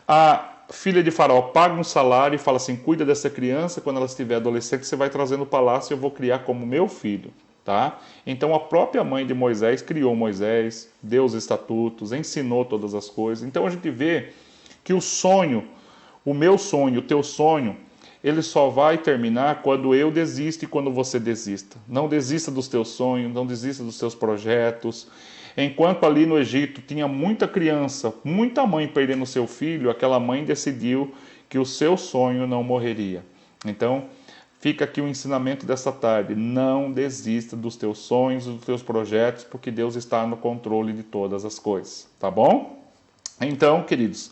S1: A filha de Faraó paga um salário e fala assim, cuida dessa criança, quando ela estiver adolescente, você vai trazer no palácio e eu vou criar como meu filho, tá? Então a própria mãe de Moisés criou Moisés, deu os estatutos, ensinou todas as coisas. Então a gente vê que o sonho, o meu sonho, o teu sonho, ele só vai terminar quando eu desisto e quando você desista. Não desista dos teus sonhos, não desista dos teus projetos. Enquanto ali no Egito tinha muita criança, muita mãe perdendo seu filho, aquela mãe decidiu que o seu sonho não morreria. Então, fica aqui o ensinamento dessa tarde. Não desista dos teus sonhos, dos teus projetos, porque Deus está no controle de todas as coisas. Tá bom? Então, queridos,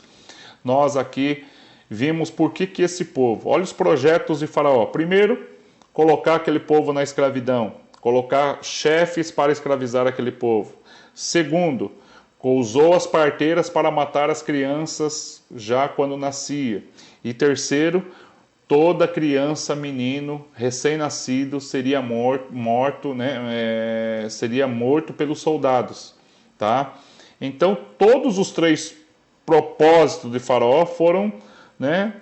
S1: nós aqui vimos por que esse povo... Olha os projetos de Faraó. Primeiro, colocar aquele povo na escravidão. Colocar chefes para escravizar aquele povo. Segundo, usou as parteiras para matar as crianças já quando nascia. E terceiro, toda criança, menino, recém-nascido, seria morto, né? Seria morto pelos soldados. Tá? Então, todos os 3 propósitos de Faraó foram... né?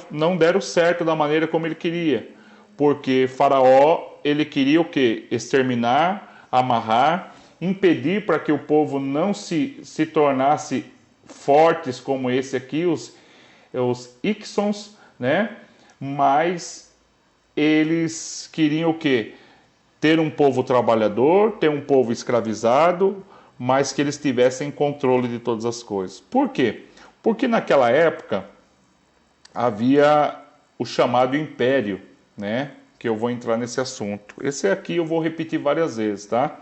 S1: Não deram certo da maneira como ele queria. Porque Faraó, ele queria o quê? Exterminar, amarrar, impedir para que o povo não se tornasse fortes como esse aqui, os Iksons, né? Mas eles queriam o quê? Ter um povo trabalhador, ter um povo escravizado, mas que eles tivessem controle de todas as coisas. Por quê? Porque naquela época, havia o chamado império, né? Que eu vou entrar nesse assunto. Esse aqui eu vou repetir várias vezes, tá?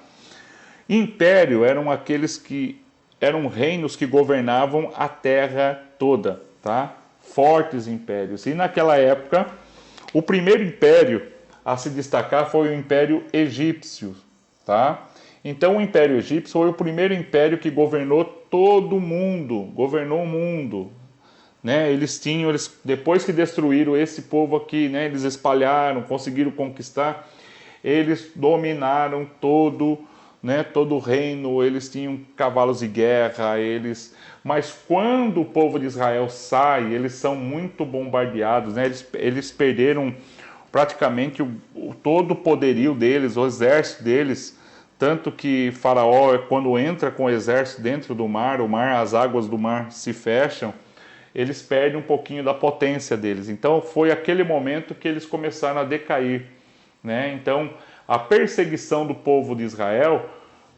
S1: Império eram aqueles que eram reinos que governavam a terra toda, tá? Fortes impérios. E naquela época, o primeiro império a se destacar foi o Império Egípcio, tá? Então o Império Egípcio foi o primeiro império que governou todo o mundo, governou o mundo, né? Eles depois que destruíram esse povo aqui, né? Eles espalharam, conseguiram conquistar, eles dominaram todo, né? Todo o reino. Eles tinham cavalos de guerra, mas quando o povo de Israel sai, eles são muito bombardeados, né? Eles perderam praticamente todo o poderio deles, o exército deles. Tanto que Faraó, quando entra com o exército dentro do mar, as águas do mar se fecham, eles perdem um pouquinho da potência deles. Então foi aquele momento que eles começaram a decair, né? Então a perseguição do povo de Israel,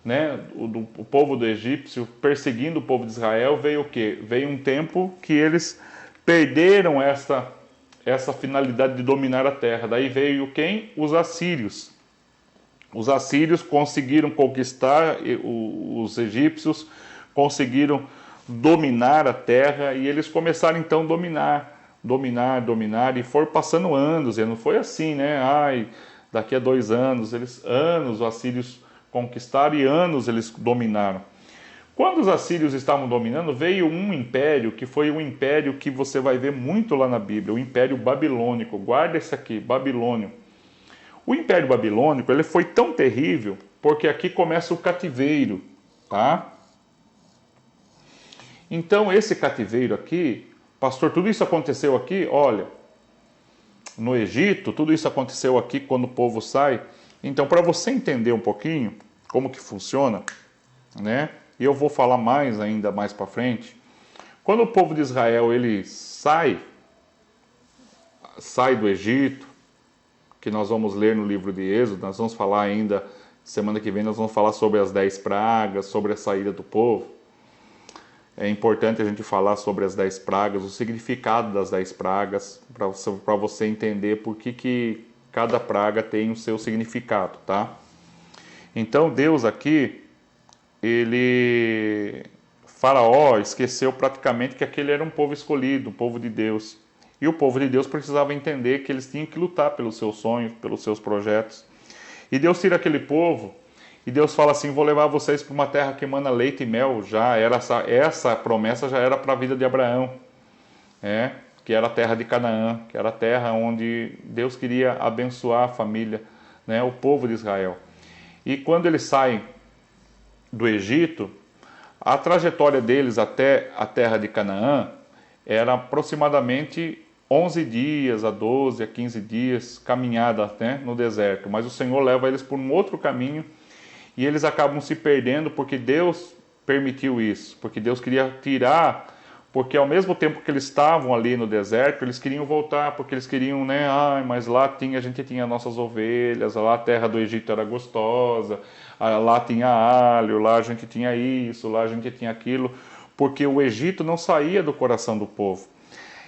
S1: né, o povo do egípcio perseguindo o povo de Israel, veio o quê? Veio um tempo que eles perderam essa finalidade de dominar a terra. Daí veio quem? Os assírios. Os assírios conseguiram conquistar, os egípcios conseguiram dominar a terra, e eles começaram então a dominar, e foram passando anos, e não foi assim, né? Daqui a 2 anos, anos os assírios conquistaram e anos eles dominaram. Quando os assírios estavam dominando, veio um império que foi um império que você vai ver muito lá na Bíblia, o Império Babilônico. Guarda esse aqui, Babilônio. O Império Babilônico, ele foi tão terrível, porque aqui começa o cativeiro, tá? Então, esse cativeiro aqui, pastor, tudo isso aconteceu aqui, olha, no Egito, tudo isso aconteceu aqui quando o povo sai. Então, para você entender um pouquinho como que funciona, né? E eu vou falar ainda mais para frente. Quando o povo de Israel ele sai do Egito, que nós vamos ler no livro de Êxodo, nós vamos falar ainda, semana que vem nós vamos falar sobre as 10 pragas, sobre a saída do povo. É importante a gente falar sobre as 10 pragas, o significado das 10 pragas, para você entender por que cada praga tem o seu significado, tá? Então Deus aqui, Faraó esqueceu praticamente que aquele era um povo escolhido, um povo de Deus. E o povo de Deus precisava entender que eles tinham que lutar pelos seus sonhos, pelos seus projetos. E Deus tira aquele povo, e Deus fala assim: vou levar vocês para uma terra que emana leite e mel. Já era essa promessa já era para a vida de Abraão, que era a terra de Canaã, que era a terra onde Deus queria abençoar a família, né, o povo de Israel. E quando eles saem do Egito, a trajetória deles até a terra de Canaã era aproximadamente 11 dias, a 12, a 15 dias, caminhada, né, no deserto. Mas o Senhor leva eles por um outro caminho, e eles acabam se perdendo porque Deus permitiu isso, porque Deus queria tirar, porque ao mesmo tempo que eles estavam ali no deserto, eles queriam voltar, porque eles queriam, né, mas lá a gente tinha nossas ovelhas, lá a terra do Egito era gostosa, lá tinha alho, lá a gente tinha isso, lá a gente tinha aquilo, porque o Egito não saía do coração do povo.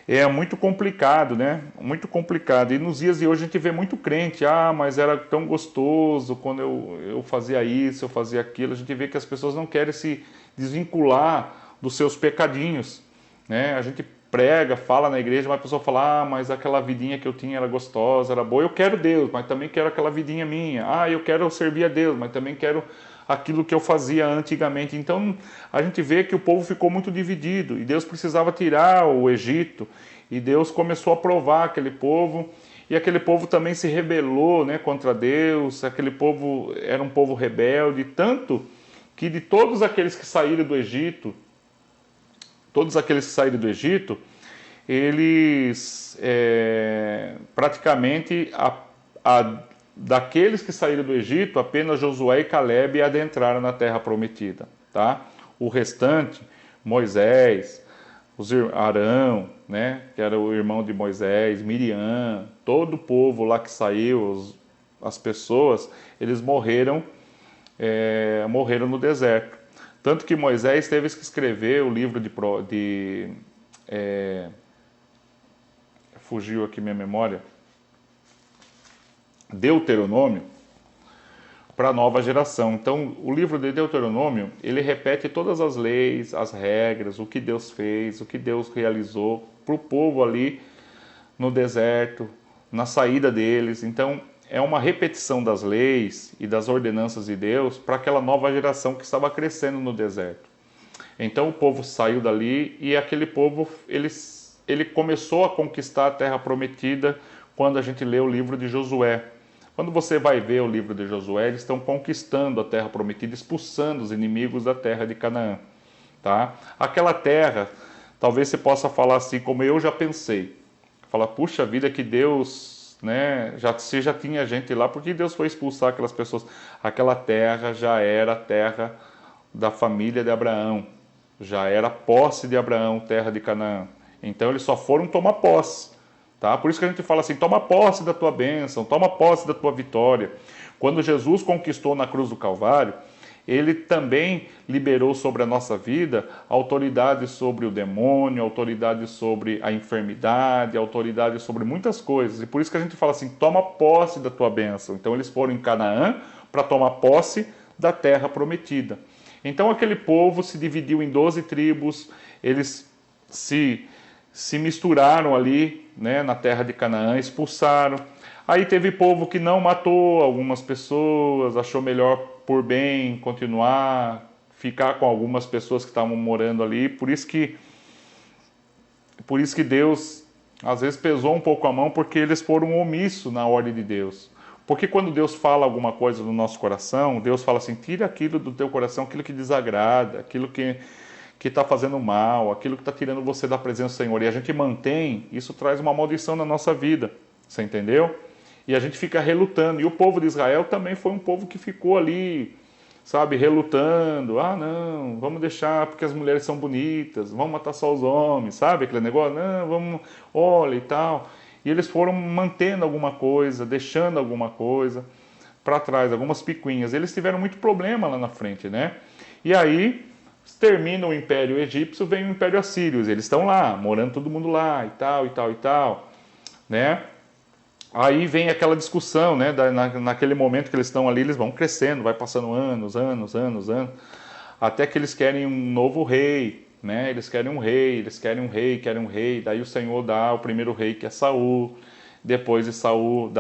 S1: É muito complicado, né? Muito complicado. E nos dias de hoje a gente vê muito crente, mas era tão gostoso quando eu fazia isso, eu fazia aquilo. A gente vê que as pessoas não querem se desvincular dos seus pecadinhos, né? A gente prega, fala na igreja, mas a pessoa fala: mas aquela vidinha que eu tinha era gostosa, era boa. Eu quero Deus, mas também quero aquela vidinha minha. Eu quero servir a Deus, mas também quero aquilo que eu fazia antigamente. Então a gente vê que o povo ficou muito dividido, e Deus precisava tirar o Egito, e Deus começou a provar aquele povo, e aquele povo também se rebelou, né, contra Deus. Aquele povo era um povo rebelde, tanto que de todos aqueles que saíram do Egito, eles praticamente daqueles que saíram do Egito, apenas Josué e Calebe adentraram na terra prometida, tá? O restante, Moisés, Arão, né, que era o irmão de Moisés, Miriam, todo o povo lá que saiu, as pessoas, eles morreram no deserto. Tanto que Moisés teve que escrever o livro fugiu aqui minha memória, Deuteronômio, para a nova geração. Então, o livro de Deuteronômio, ele repete todas as leis, as regras, o que Deus fez, o que Deus realizou para o povo ali no deserto, na saída deles. Então, é uma repetição das leis e das ordenanças de Deus para aquela nova geração que estava crescendo no deserto. Então, o povo saiu dali e aquele povo, ele começou a conquistar a terra prometida quando a gente lê o livro de Josué. Quando você vai ver o livro de Josué, eles estão conquistando a terra prometida, expulsando os inimigos da terra de Canaã. Tá? Aquela terra, talvez você possa falar assim, como eu já pensei. Falar, puxa vida, que Deus, né, se já tinha gente lá, por que Deus foi expulsar aquelas pessoas? Aquela terra já era a terra da família de Abraão. Já era posse de Abraão, terra de Canaã. Então eles só foram tomar posse. Tá? Por isso que a gente fala assim, toma posse da tua bênção, toma posse da tua vitória. Quando Jesus conquistou na cruz do Calvário, ele também liberou sobre a nossa vida autoridade sobre o demônio, autoridade sobre a enfermidade, autoridade sobre muitas coisas. E por isso que a gente fala assim, toma posse da tua bênção. Então eles foram em Canaã para tomar posse da terra prometida. Então aquele povo se dividiu em 12 tribos, eles se misturaram ali, né, na terra de Canaã, expulsaram. Aí teve povo que não matou algumas pessoas, achou melhor por bem continuar, ficar com algumas pessoas que estavam morando ali. Por isso que Deus às vezes pesou um pouco a mão, porque eles foram omissos na ordem de Deus. Porque quando Deus fala alguma coisa no nosso coração, Deus fala assim, tira aquilo do teu coração, aquilo que desagrada, aquilo que está fazendo mal, aquilo que está tirando você da presença do Senhor. E a gente mantém, isso traz uma maldição na nossa vida. Você entendeu? E a gente fica relutando. E o povo de Israel também foi um povo que ficou ali, sabe, relutando. Ah, não, vamos deixar porque as mulheres são bonitas, vamos matar só os homens, sabe? Aquele negócio, não, vamos, olha e tal. E eles foram mantendo alguma coisa, deixando alguma coisa para trás, algumas picuinhas. Eles tiveram muito problema lá na frente, né? E aí termina o Império Egípcio, vem o Império Assírio. Eles estão lá, morando todo mundo lá, e tal, e tal, e tal, né? Aí vem aquela discussão, né? Naquele momento que eles estão ali, eles vão crescendo, vai passando anos, até que eles querem um novo rei, né? Eles querem um rei, querem um rei. Daí o Senhor dá o primeiro rei, que é Saul. Depois de Saul,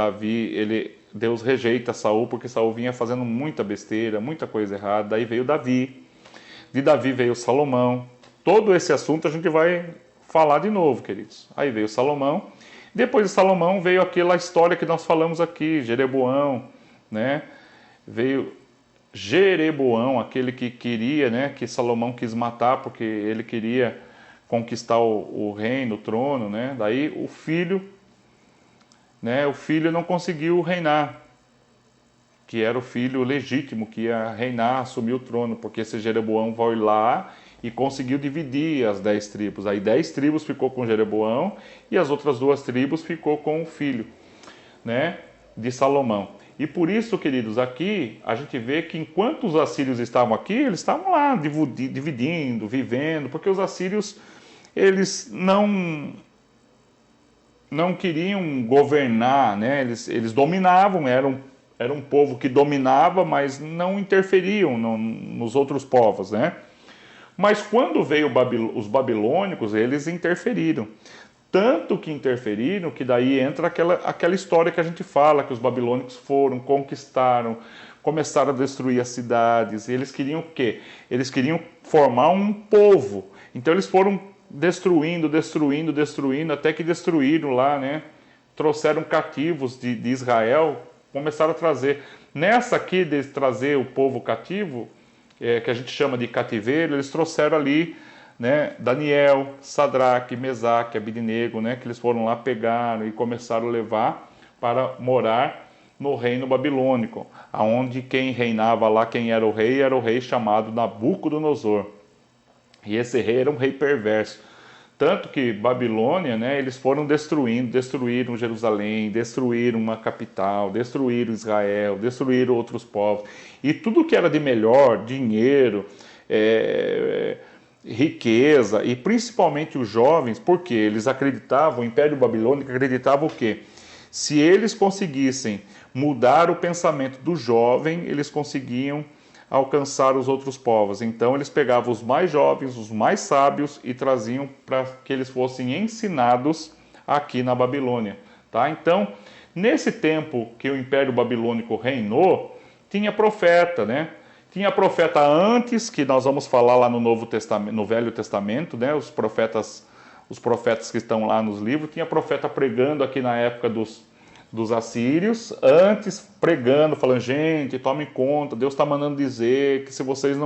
S1: Deus rejeita Saul, porque Saul vinha fazendo muita besteira, muita coisa errada. Daí veio Davi. De Davi veio Salomão. Todo esse assunto a gente vai falar de novo, queridos. Aí veio Salomão. Depois de Salomão veio aquela história que nós falamos aqui, Jeroboão, né? Veio Jeroboão, aquele que queria, né? Que Salomão quis matar porque ele queria conquistar o reino, o trono, né? Daí o filho, né? O filho não conseguiu reinar, que era o filho legítimo que ia reinar, assumir o trono, porque esse Jeroboão foi lá e conseguiu dividir as 10 tribos. Aí 10 tribos ficou com Jeroboão e as outras 2 tribos ficou com o filho, né, de Salomão. E por isso, queridos, aqui a gente vê que enquanto os assírios estavam aqui, eles estavam lá dividindo, vivendo, porque os assírios, eles não queriam governar, né? Eles dominavam, era um povo que dominava, mas não interferiam nos outros povos, né? Mas quando veio os babilônicos, eles interferiram. Tanto que interferiram, que daí entra aquela história que a gente fala, que os babilônicos foram, conquistaram, começaram a destruir as cidades. E eles queriam o quê? Eles queriam formar um povo. Então eles foram destruindo, até que destruíram lá, né? Trouxeram cativos de Israel, começaram a trazer. Nessa aqui de trazer o povo cativo, que a gente chama de cativeiro, eles trouxeram ali, né, Daniel, Sadraque, Mesaque, Abidnego, né, que eles foram lá, pegaram e começaram a levar para morar no reino babilônico, aonde quem reinava lá, quem era o rei chamado Nabucodonosor. E esse rei era um rei perverso. Tanto que Babilônia, né, eles foram destruíram Jerusalém, destruíram uma capital, destruíram Israel, destruíram outros povos. E tudo que era de melhor, dinheiro, riqueza, e principalmente os jovens, porque eles acreditavam, o Império Babilônico acreditava o quê? Se eles conseguissem mudar o pensamento do jovem, eles conseguiam alcançar os outros povos. Então eles pegavam os mais jovens, os mais sábios e traziam para que eles fossem ensinados aqui na Babilônia, tá? Então, nesse tempo que o Império Babilônico reinou, tinha profeta, né? Tinha profeta antes, que nós vamos falar lá no Novo Testamento, no Velho Testamento, né? Os profetas que estão lá nos livros. Tinha profeta pregando aqui na época dos assírios, antes pregando, falando, gente, tomem conta, Deus está mandando dizer que se vocês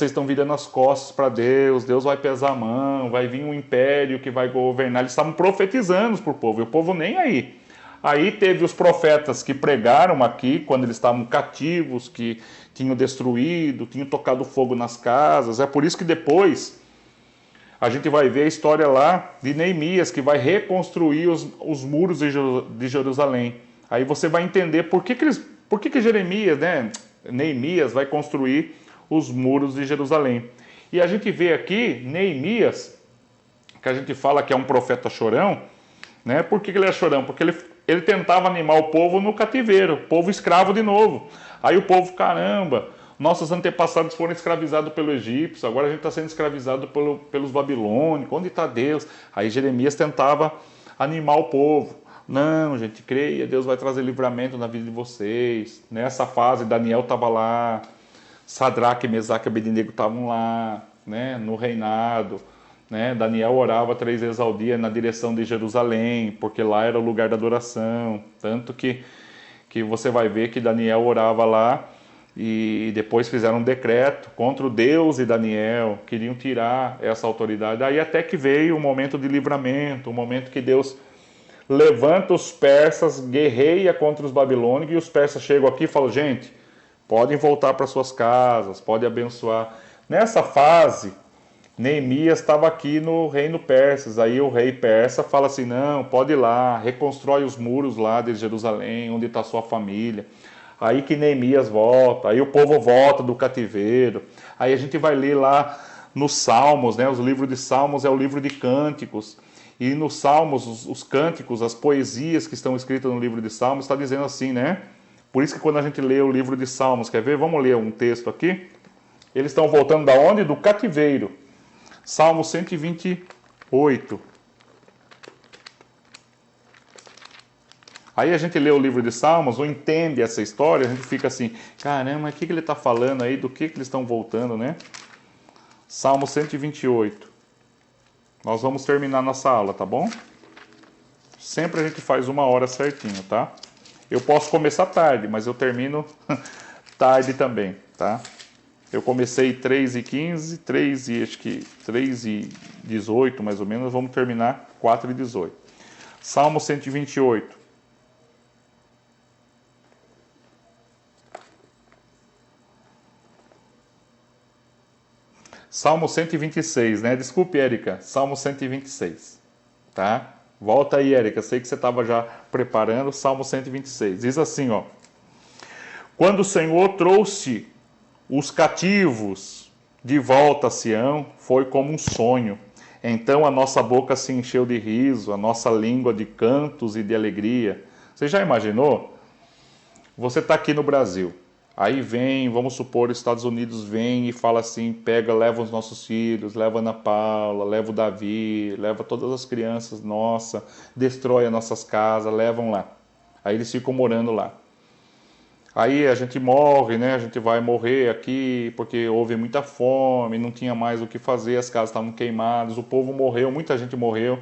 S1: estão virando as costas para Deus, Deus vai pesar a mão, vai vir um império que vai governar. Eles estavam profetizando para o povo, e o povo nem aí. Aí teve os profetas que pregaram aqui, quando eles estavam cativos, que tinham destruído, tinham tocado fogo nas casas. É por isso que depois a gente vai ver a história lá de Neemias, que vai reconstruir os muros de Jerusalém. Aí você vai entender por que Jeremias, né, Neemias vai construir os muros de Jerusalém. E a gente vê aqui Neemias, que a gente fala que é um profeta chorão, né? Por que ele é chorão? Porque ele tentava animar o povo no cativeiro, o povo escravo de novo. Aí o povo, caramba, nossos antepassados foram escravizados pelo egípcio, agora a gente está sendo escravizado pelos babilônicos, onde está Deus? Aí Jeremias tentava animar o povo. Não, gente, creia, Deus vai trazer livramento na vida de vocês. Nessa fase, Daniel estava lá, Sadraque, Mesaque e Abednego estavam lá, né, no reinado. Né? Daniel orava 3 vezes ao dia na direção de Jerusalém, porque lá era o lugar da adoração. Tanto que você vai ver que Daniel orava lá e depois fizeram um decreto contra o Deus e Daniel, queriam tirar essa autoridade. Aí até que veio o momento de livramento, o momento que Deus levanta os persas, guerreia contra os babilônicos, e os persas chegam aqui e falam, gente, podem voltar para suas casas, podem abençoar. Nessa fase, Neemias estava aqui no reino persas, aí o rei persa fala assim, não, pode ir lá, reconstrói os muros lá de Jerusalém, onde está sua família. Aí que Neemias volta, aí o povo volta do cativeiro. Aí a gente vai ler lá nos Salmos, né? Os livros de Salmos é o livro de cânticos. E nos Salmos, os cânticos, as poesias que estão escritas no livro de Salmos, está dizendo assim, né? Por isso que quando a gente lê o livro de Salmos, quer ver? Vamos ler um texto aqui. Eles estão voltando da onde? Do cativeiro. Salmo 128. Aí a gente lê o livro de Salmos, ou entende essa história, a gente fica assim, caramba, o que ele está falando aí, do que eles estão voltando, né? Salmo 128. Nós vamos terminar nossa aula, tá bom? Sempre a gente faz 1 hora certinho, tá? Eu posso começar tarde, mas eu termino tarde também, tá? Eu comecei 3h15, acho que 3h18 mais ou menos, vamos terminar 4h18. Salmo 128. Salmo 126, né? Desculpe, Érica. Salmo 126, tá? Volta aí, Érica. Sei que você estava já preparando. Salmo 126. Diz assim, ó. Quando o Senhor trouxe os cativos de volta a Sião, foi como um sonho. Então a nossa boca se encheu de riso, a nossa língua de cantos e de alegria. Você já imaginou? Você está aqui no Brasil. Aí vem, vamos supor, os Estados Unidos vem e fala assim, leva os nossos filhos, leva a Ana Paula, leva o Davi, leva todas as crianças, nossa, destrói as nossas casas, levam lá. Aí eles ficam morando lá. Aí a gente morre, né? A gente vai morrer aqui porque houve muita fome, não tinha mais o que fazer, as casas estavam queimadas, o povo morreu, muita gente morreu.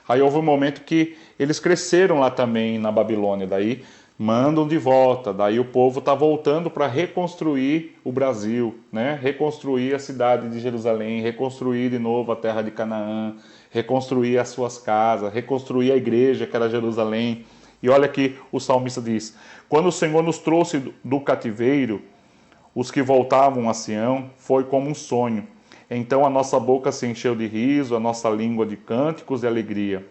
S1: Aí houve um momento que eles cresceram lá também na Babilônia, daí mandam de volta, daí o povo está voltando para reconstruir o Brasil, né? Reconstruir a cidade de Jerusalém, reconstruir de novo a terra de Canaã, reconstruir as suas casas, reconstruir a igreja que era Jerusalém. E olha aqui o salmista diz, quando o Senhor nos trouxe do cativeiro, os que voltavam a Sião, foi como um sonho. Então a nossa boca se encheu de riso, a nossa língua de cânticos e alegria.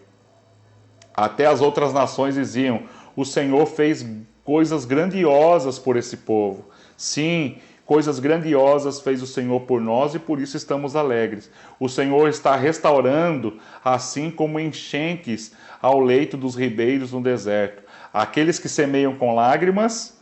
S1: Até as outras nações diziam, o Senhor fez coisas grandiosas por esse povo. Sim, Coisas grandiosas fez o Senhor por nós e por isso estamos alegres. O Senhor está restaurando, assim como enchentes ao leito dos ribeiros no deserto. Aqueles que semeiam com lágrimas,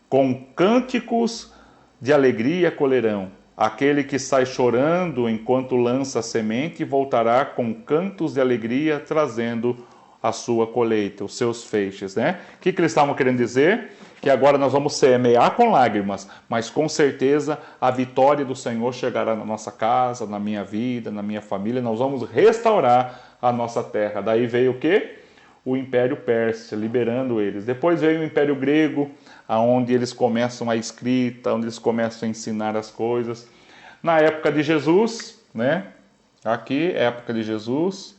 S1: com cânticos de alegria colherão. Aquele que sai chorando enquanto lança a semente voltará com cantos de alegria, trazendo a sua colheita, os seus feixes, né? O que eles estavam querendo dizer? Que agora nós vamos semear com lágrimas, mas com certeza a vitória do Senhor chegará na nossa casa, na minha vida, na minha família. Nós vamos restaurar a nossa terra. Daí veio o quê? O Império Persa, liberando eles. Depois veio o Império Grego, onde eles começam a escrita, onde eles começam a ensinar as coisas. Na época de Jesus, né? Aqui, época de Jesus.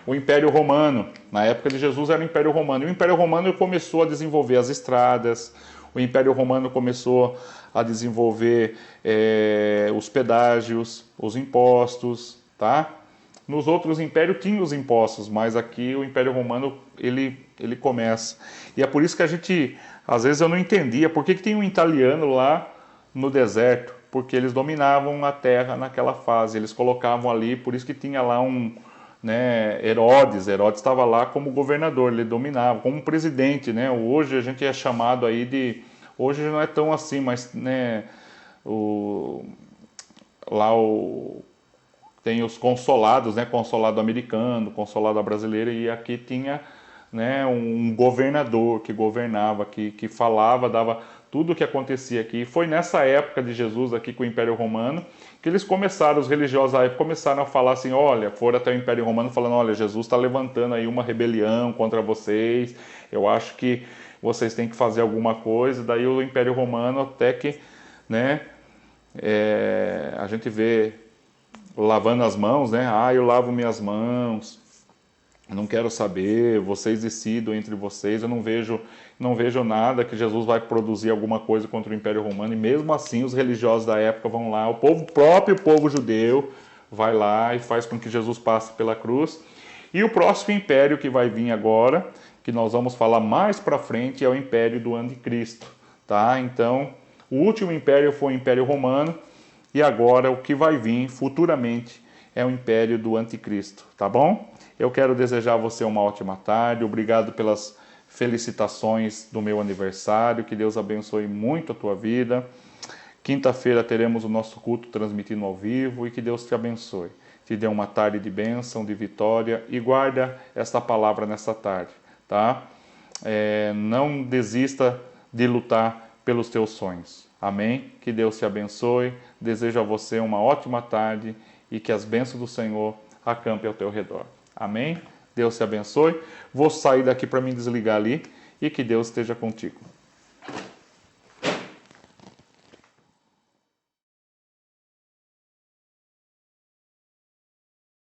S1: O Império Romano, na época de Jesus era o Império Romano. E o Império Romano começou a desenvolver as estradas, o Império Romano começou a desenvolver os pedágios, os impostos, tá? Nos outros impérios tinha os impostos, mas aqui o Império Romano ele começa. E é por isso que a gente, às vezes eu não entendia, por que tem um italiano lá no deserto? Porque eles dominavam a terra naquela fase, eles colocavam ali, por isso que tinha lá Herodes estava lá como governador, ele dominava, como presidente, né? Hoje a gente é chamado aí de, hoje não é tão assim, mas né, tem os consolados, né? Consolado americano, consolado brasileiro, e aqui tinha, né, um governador que governava, que falava, dava tudo o que acontecia aqui. Foi nessa época de Jesus aqui com o Império Romano que eles começaram, os religiosos da época começaram a falar assim, olha, foram até o Império Romano falando, olha, Jesus está levantando aí uma rebelião contra vocês, eu acho que vocês têm que fazer alguma coisa. Daí o Império Romano até que, né, a gente vê lavando as mãos, né, eu lavo minhas mãos, não quero saber, vocês decidam entre vocês, eu não vejo nada que Jesus vai produzir alguma coisa contra o Império Romano, e mesmo assim os religiosos da época vão lá, o próprio povo judeu vai lá e faz com que Jesus passe pela cruz. E o próximo império que vai vir agora, que nós vamos falar mais para frente, é o Império do Anticristo, tá? Então, o último império foi o Império Romano, e agora o que vai vir futuramente é o Império do Anticristo, tá bom? Eu quero desejar a você uma ótima tarde, obrigado pelas felicitações do meu aniversário, que Deus abençoe muito a tua vida. Quinta-feira teremos o nosso culto transmitindo ao vivo e que Deus te abençoe. Te dê uma tarde de bênção, de vitória e guarda esta palavra nessa tarde, tá? Não desista de lutar pelos teus sonhos. Amém? Que Deus te abençoe. Desejo a você uma ótima tarde e que as bênçãos do Senhor acampem ao teu redor. Amém? Deus te abençoe. Vou sair daqui para me desligar ali e que Deus esteja contigo.